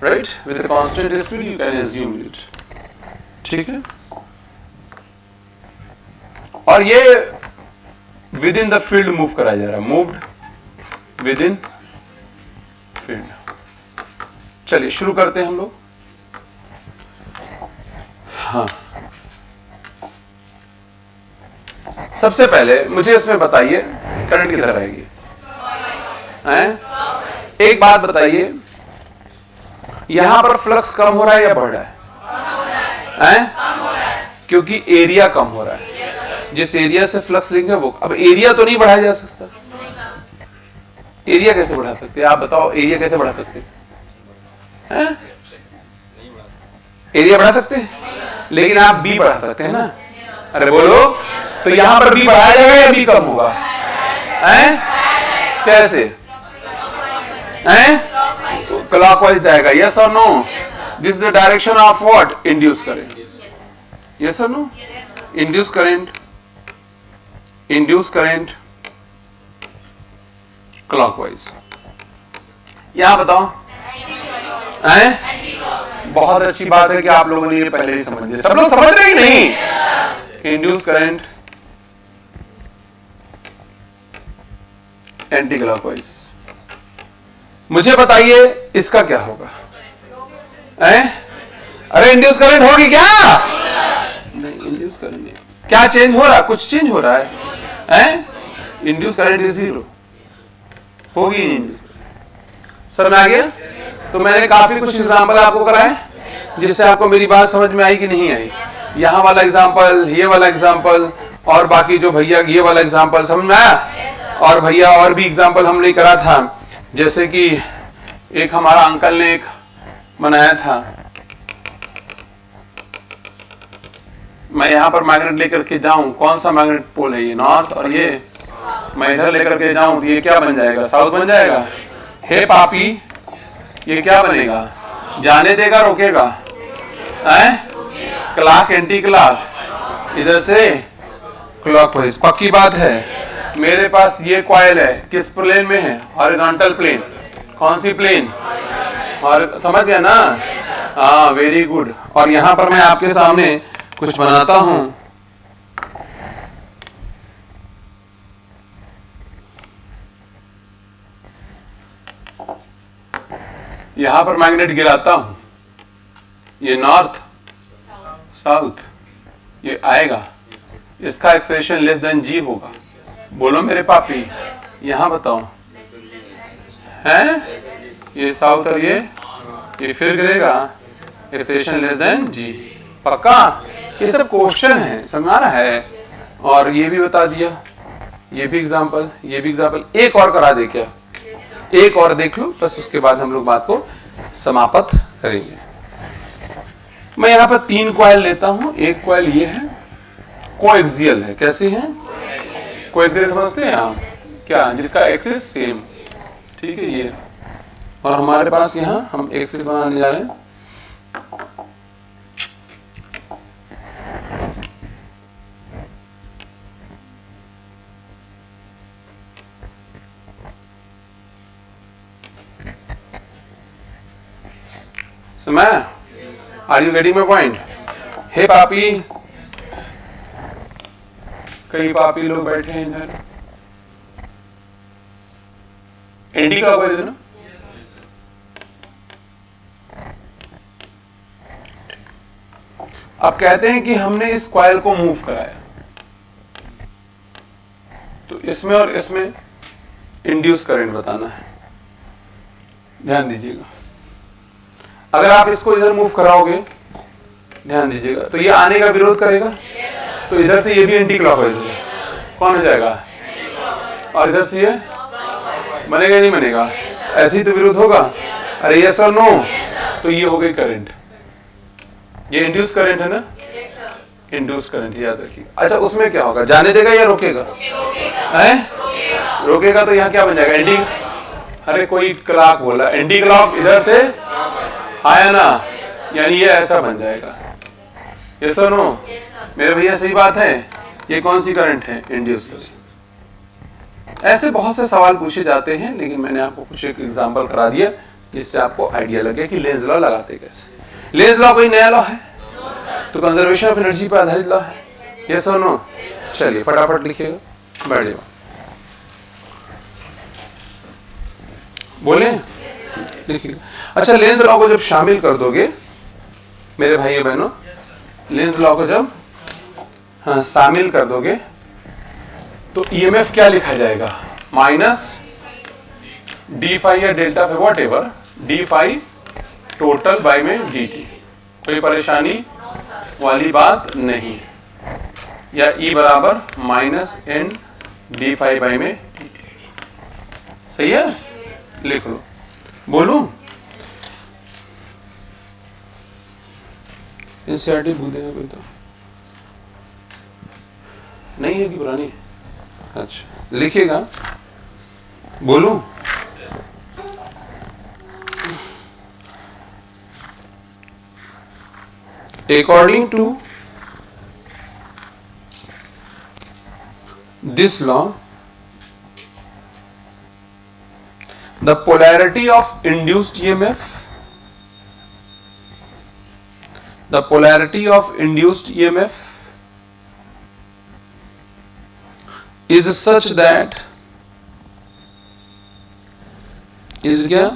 right? With a constant speed you can assume it. ठीक है? और ये with in the field move कराया जा रहा है, मूव्ड विद इन फील्ड। चलिए शुरू करते हैं हम लोग। हाँ, सबसे पहले मुझे इसमें बताइए करंट किधर आएगी? एक बात बताइए, यहां पर फ्लक्स कम हो रहा है या बढ़ रहा है? क्योंकि एरिया कम हो रहा है। जिस एरिया से फ्लक्स लेंगे वो, अब एरिया तो नहीं बढ़ाया जा सकता। एरिया कैसे बढ़ा सकते हैं? आप बताओ, एरिया कैसे बढ़ा सकते हैं? एरिया बढ़ा सकते हैं, लेकिन आप बी बढ़ा सकते हैं ना? अरे बोलो, तो यहां पर बी बढ़ाया जाएगा या बी कम होगा? कैसे? क्लॉकवाइज जाएगा। यस और no? This is the direction of what? Induce current. Yes और no? Induce current, induce current clockwise. यहां बताओ। बहुत अच्छी बात है कि आप लोगों ने ये पहले ही समझ लिया। सब लोग समझ रहे कि नहीं? Induce current anti clockwise. मुझे बताइए इसका क्या होगा? अरे इंड्यूस करंट होगी क्या? नहीं, इंड्यूस करंट नहीं। क्या चेंज हो रहा है? कुछ चेंज हो रहा है? इंड्यूस करंट इज 0 होगी नहीं। समझ आ गया? तो मैंने काफी कुछ एग्जांपल आपको कराए, जिससे आपको मेरी बात समझ में आई कि नहीं आई। यहां वाला एग्जांपल, ये वाला एग्जांपल, और बाकी जो भैया ये वाला एग्जांपल समझ में आया? और भैया और भी एग्जांपल हमने करा था, जैसे कि एक हमारा अंकल ने एक बनाया था, मैं यहां पर मैग्नेट लेकर के जाऊं, कौन सा मैग्नेट पोल है ये, नॉर्थ, और ये मैं इधर लेकर के जाऊं तो ये क्या बन जाएगा, साउथ बन जाएगा। हे पापी, ये क्या बनेगा, जाने देगा रोकेगा, क्लॉक एंटी क्लॉक, इधर से क्लॉकवाइज। पक्की बात है। मेरे पास ये कॉइल है, किस प्लेन में है, हॉरिजॉन्टल प्लेन। कौन सी प्लेन, और समझ गया ना, हाँ वेरी गुड। और यहां पर मैं आपके सामने कुछ बनाता हूं, यहां पर मैग्नेट गिराता हूं, ये नॉर्थ साउथ, ये आएगा, इसका एक्सेलरेशन लेस देन जी होगा। बोलो मेरे पापी, यहां बताओ, हैं ये साउथ और ये फिर गिरेगा, एक्सेलरेशन लेस देन जी। पक्का, ये सब क्वेश्चन है, समझाना है। और ये भी बता दिया, ये भी एग्जांपल, ये भी एग्जांपल। एक और करा दे क्या, एक और देख लो, बस उसके बाद हम लोग बात को समाप्त करेंगे। मैं यहां पर 3 कॉइल लेता हूं। एक कॉइल ये है, कोएक्सियल है। कैसे है, कोएक्सियल समझते हैं आप, क्या, जिसका एक्सिस सेम, ठीक है ये। और हमारे पास यहां हम एक्सिस बनाने जा रहे हैं, समय। Are you getting my point? हे पापी, कई पापी लोग बैठे हैं इधर, एंटी का कोई ना, अब कहते हैं कि हमने इस कॉइल को मूव कराया, तो इसमें और इसमें इंड्यूस करंट बताना है। ध्यान दीजिएगा, अगर आप इसको इधर मूव कराओगे, ध्यान दीजिएगा, तो ये आने का विरोध करेगा, तो इधर से ये भी एंटी क्लॉकवाइज होगा, कौन हो जाएगा, और इधर से ये बनेगा नहीं बनेगा, ऐसे ही तो विरोध होगा। अरे यस और नो, तो ये हो गई करंट, ये इंड्यूस करंट है ना, इंड्यूस करंट, याद रखिएगा। अच्छा, उसमें क्या होगा, जाने देगा या रोकेगा, रोकेगा तो यहाँ क्या बन जाएगा, एंटी, अरे कोई क्लॉक बोला, एंटी क्लॉक, इधर से आया ना, यानी ये ऐसा बन जाएगा। ये सुनो मेरे भैया, सही बात है। ये कौन सी करंट है, इंड्यूस करंट। ऐसे बहुत से सवाल पूछे जाते हैं, लेकिन मैंने आपको कुछ एक एग्जांपल करा दिया जिससे आपको आइडिया लगे कि लेंज लॉ लगाते कैसे। लेंज लॉ कोई नया लॉ है, तो कंजर्वेशन ऑफ एनर्जी पर आधारित लॉ है। ये सुनो, चलिए फटाफट लिखिएगा, बैठ जाओ, बोले लिखिएगा। अच्छा, लेंज लॉ को जब शामिल कर दोगे मेरे भाइयों बहनों, लेंज लॉ को जब शामिल कर दोगे तो ईएमएफ क्या लिखा जाएगा, माइनस डी फाई या delta phi, whatever, D phi total by में डी टी। कोई परेशानी वाली बात नहीं, या ई बराबर minus N D phi by में डी टी। सही है, लिख लो। बोलूं, एनसीईआरटी भूल देना कोई, तो नहीं है कि पुरानी है। अच्छा, लिखिएगा, बोलूं, according to this law, the polarity of induced EMF, the polarity of induced EMF is such that, is क्या,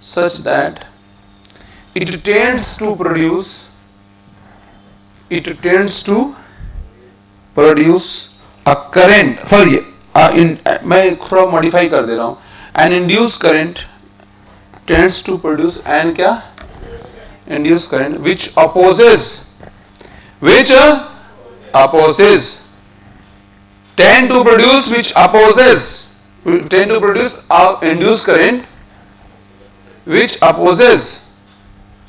such that it tends to produce a current, sorry, मैं थोड़ा मॉडिफाई कर दे रहा हूं, an induced current tends to produce an क्या, induced current which opposes tend to produce induced current which opposes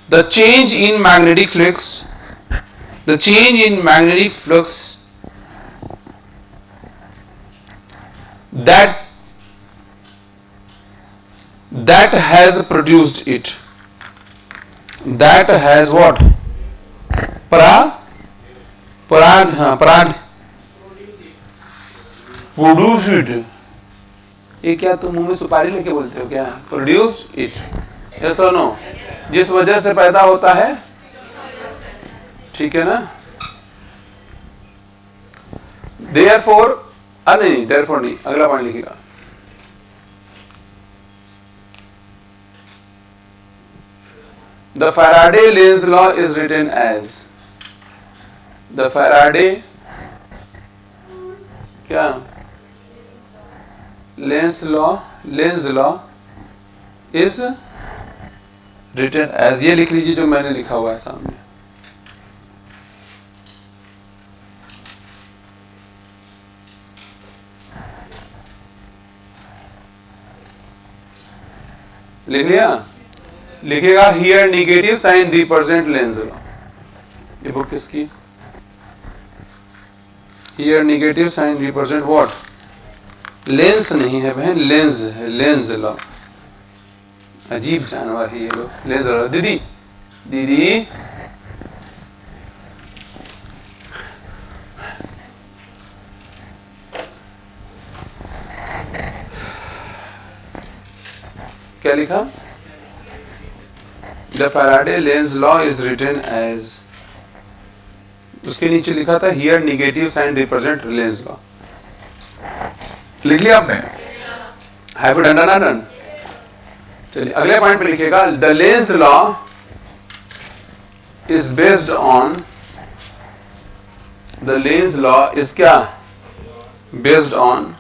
the change in magnetic flux the change in magnetic flux that has produced it, that has what, produced it. ये क्या तुम मुंह में सुपारी लेके बोलते हो क्या? produced it, yes or no? जिस वजह से पैदा होता है, ठीक है ना? therefore, नहीं therefore नहीं, अगला पॉइंट लिखिएगा. The Faraday-Lenz law is written as, the Faraday क्या? Lenz law is written as, ये लिख लीजिए जो मैंने लिखा हुआ है सामने. लिख लिया? लिखेगा here negative sign represent Lenz law. ये बुक किसकी? here negative sign represent what? Lenz नहीं है बहन, Lenz है, Lenz law. अजीब जानवर है ये लोग. Lenz law. दीदी क्या लिखा? The Faraday-Lenz law is written as, उसके नीचे लिखा था here negative sign represent Lenz law. लिख लिया आपने? Have you done? चलिए अगले पॉइंट पे लिखिएगा. The Lenz law is based on, the Lenz law is क्या? Based on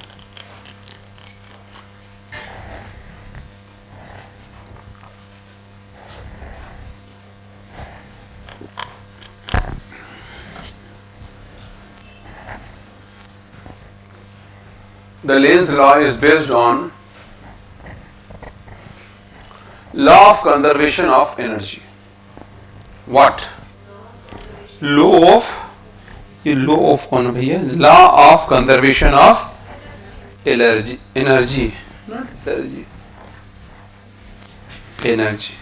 the Lenz law is based on law of conservation of energy. What? Law of, ये law of कौन है भैया? Law of conservation of energy, not energy, energy.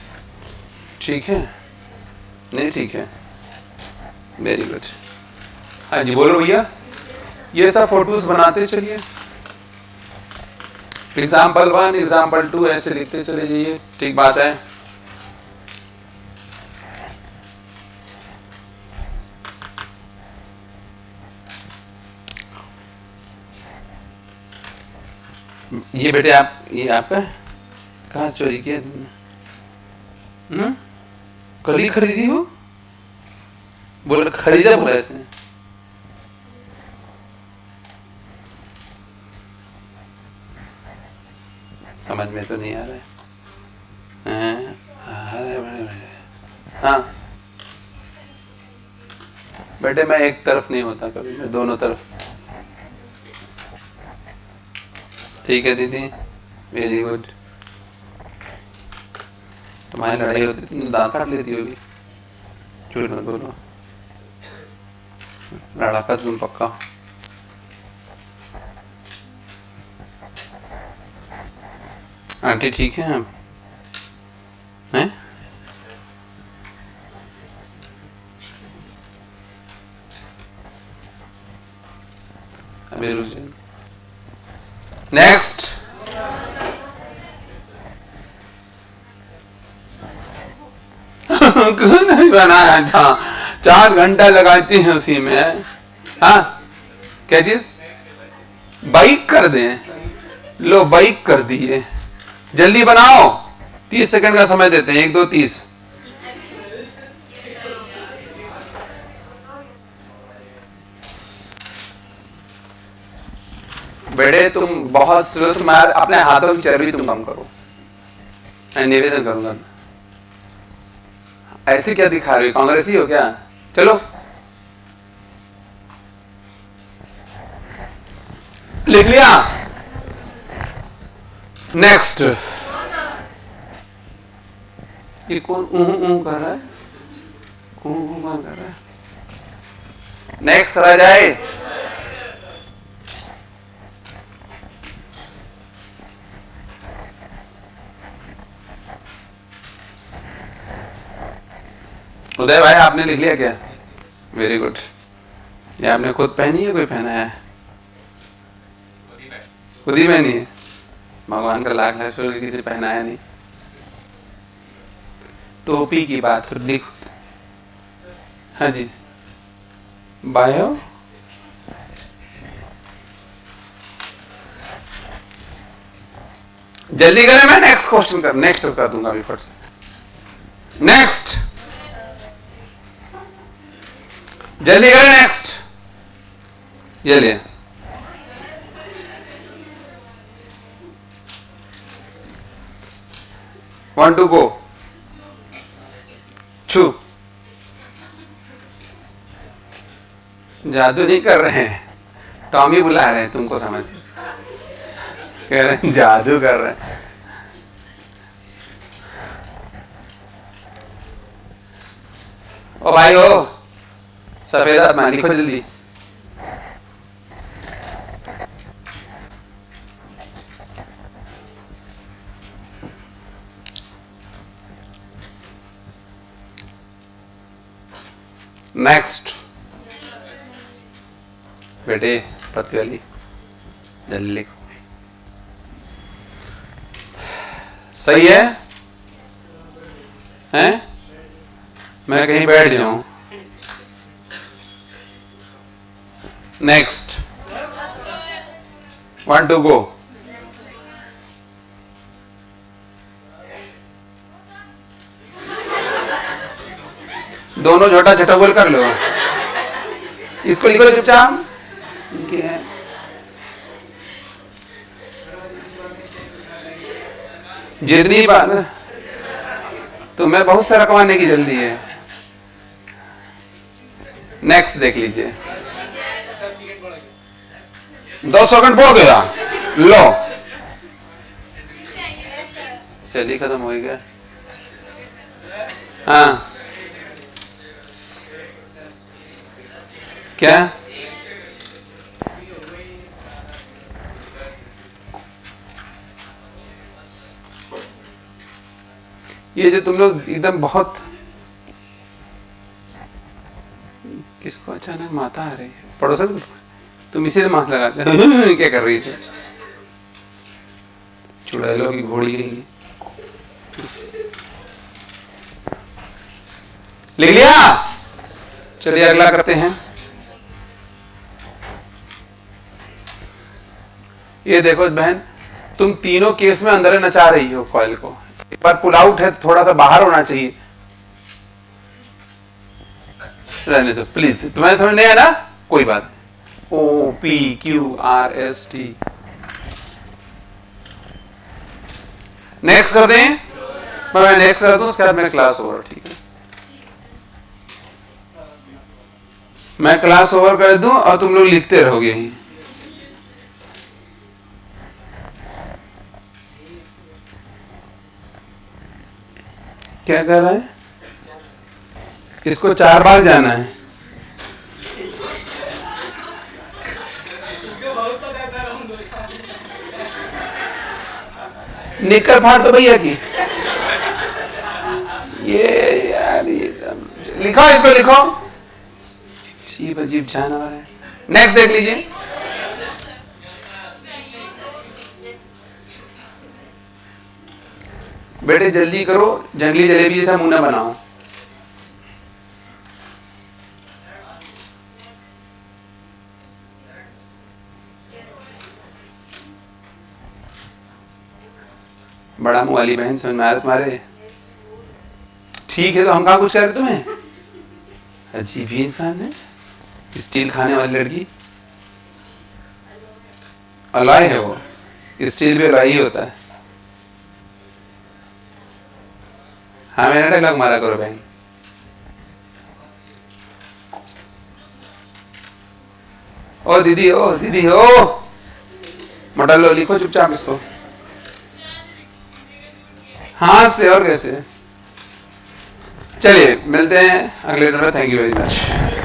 ठीक है? नहीं ठीक है? Very good. हाँ जी बोलो भैया. ये सब फोटोज बनाते चलिए. एग्जाम्पल 1, एग्जाम्पल 2 ऐसे लिखते चले जाइए. ठीक बात है. ये बेटे आप, ये आपका कहाँ से चोरी किया तुमने? कल ही खरीदी हो? बोला खरीदा बोला इसने. समझ में तो नहीं आ रहा है. हाँ बेटे मैं एक तरफ नहीं होता कभी, मैं दोनों तरफ. ठीक है दीदी, वेरी गुड. तुम्हारी लड़ाई होती तुम दांत काट लेती होगी. झूठ मत बोलो, लड़ाका तुम पक्का. आंटी ठीक है आप हैं? अभी रुक जाइए. नेक्स्ट. क्यों नहीं बनाया था? 4 घंटा लगाती है उसी में. हाँ क्या चीज? बाइक कर दें. लो बाइक कर दिए. जल्दी बनाओ. 30 सेकंड का समय देते हैं. 1 2 30. बेटे तुम बहुत स्लो. तुम अपने हाथों की चर्बी तुम कम करो. मैं निवेदन करूंगा. ऐसे क्या दिखा रहे हो? कांग्रेसी हो क्या? चलो लिख लिया. नेक्स्ट. ये कौन कर रहा है? कौन कर रहा है? नेक्स्ट करा जाए। उदय भाई आपने लिख लिया क्या? Very good. ये आपने खुद पहनी है, कोई पहना है? खुद ही पहनी है। भगवान का लाख है, शुरू किसी पहनाया नहीं। टोपी की बात लिख। हाँ जी, बायो जल्दी करें, मैं नेक्स्ट क्वेश्चन नेक्स्ट कर दूंगा अभी फट से। नेक्स्ट जल्दी करें, नेक्स्ट जल्दी। Want to go? छू। जादू नहीं कर रहे हैं, टॉमी बुला रहे हैं तुमको, समझ कह रहे हैं जादू कर रहे हैं। ओ भाई ओ, सफेद आत्मा लिखो जल्दी। नेक्स्ट बेटे पत्ती वाली जल्दी लिखो। सही है? हैं? मैं कहीं बैठ जाऊं? Next want to go. दोनों छोटा छोटा बोल कर लो। इसको लिखो चुपचाप। जितनी बार तुम्हें बहुत सारा कमाने की जल्दी है। नेक्स्ट देख लीजिए। 2 सेकंड बढ़ गया। लो चलिए खत्म हो गया। हाँ क्या? ये जो तुम लोग एकदम बहुत, किसको अचानक माता आ रही है? पड़ोसन को तुम इसी से माथ लगाते हो। क्या कर रही है? चुड़ैलों की घोड़ी गई। लिख लिया? चलिए अगला करते हैं। ये देखो बहन, तुम तीनों केस में अंदर नचा रही हो कॉइल को। एक बार पुल आउट है तो थोड़ा सा बाहर होना चाहिए। रहने दो प्लीज, तुम्हें समझ नहीं आया ना? कोई बात नहीं। O P Q R S T। Next कर दें? मैं नेक्स्ट कर दूं, उसके बाद मैं क्लास ओवर। ठीक है, मैं क्लास ओवर कर दूं और तुम लोग लिखते रहोगे यहीं। क्या कर रहा है? इसको 4 बार जाना है। निकल फाड़ तो भैया की। ये यार ये लिखो, इसको लिखो। अजीब अजीब जानवर है। नेक्स्ट देख लीजिए। बेटे जल्दी करो, जंगली जलेबी जैसा मुंह न बनाओ। बड़ा मुंह वाली बहन, समझ में आ रहा तुम्हारे? ठीक है, तो हम कहाँ कुछ कह रहे तुम्हें? अजीब ही इंसान है। स्टील खाने वाली लड़की, अलाय है वो। स्टील भी अलाय ही होता है। हाँ मैंने डायलॉग मारा करो बहन। ओ दीदी, ओ दीदी, ओ मटा लो, लिखो चुपचाप इसको हाथ से। और कैसे? चलिए मिलते हैं अगले वीडियो में। Thank you very much.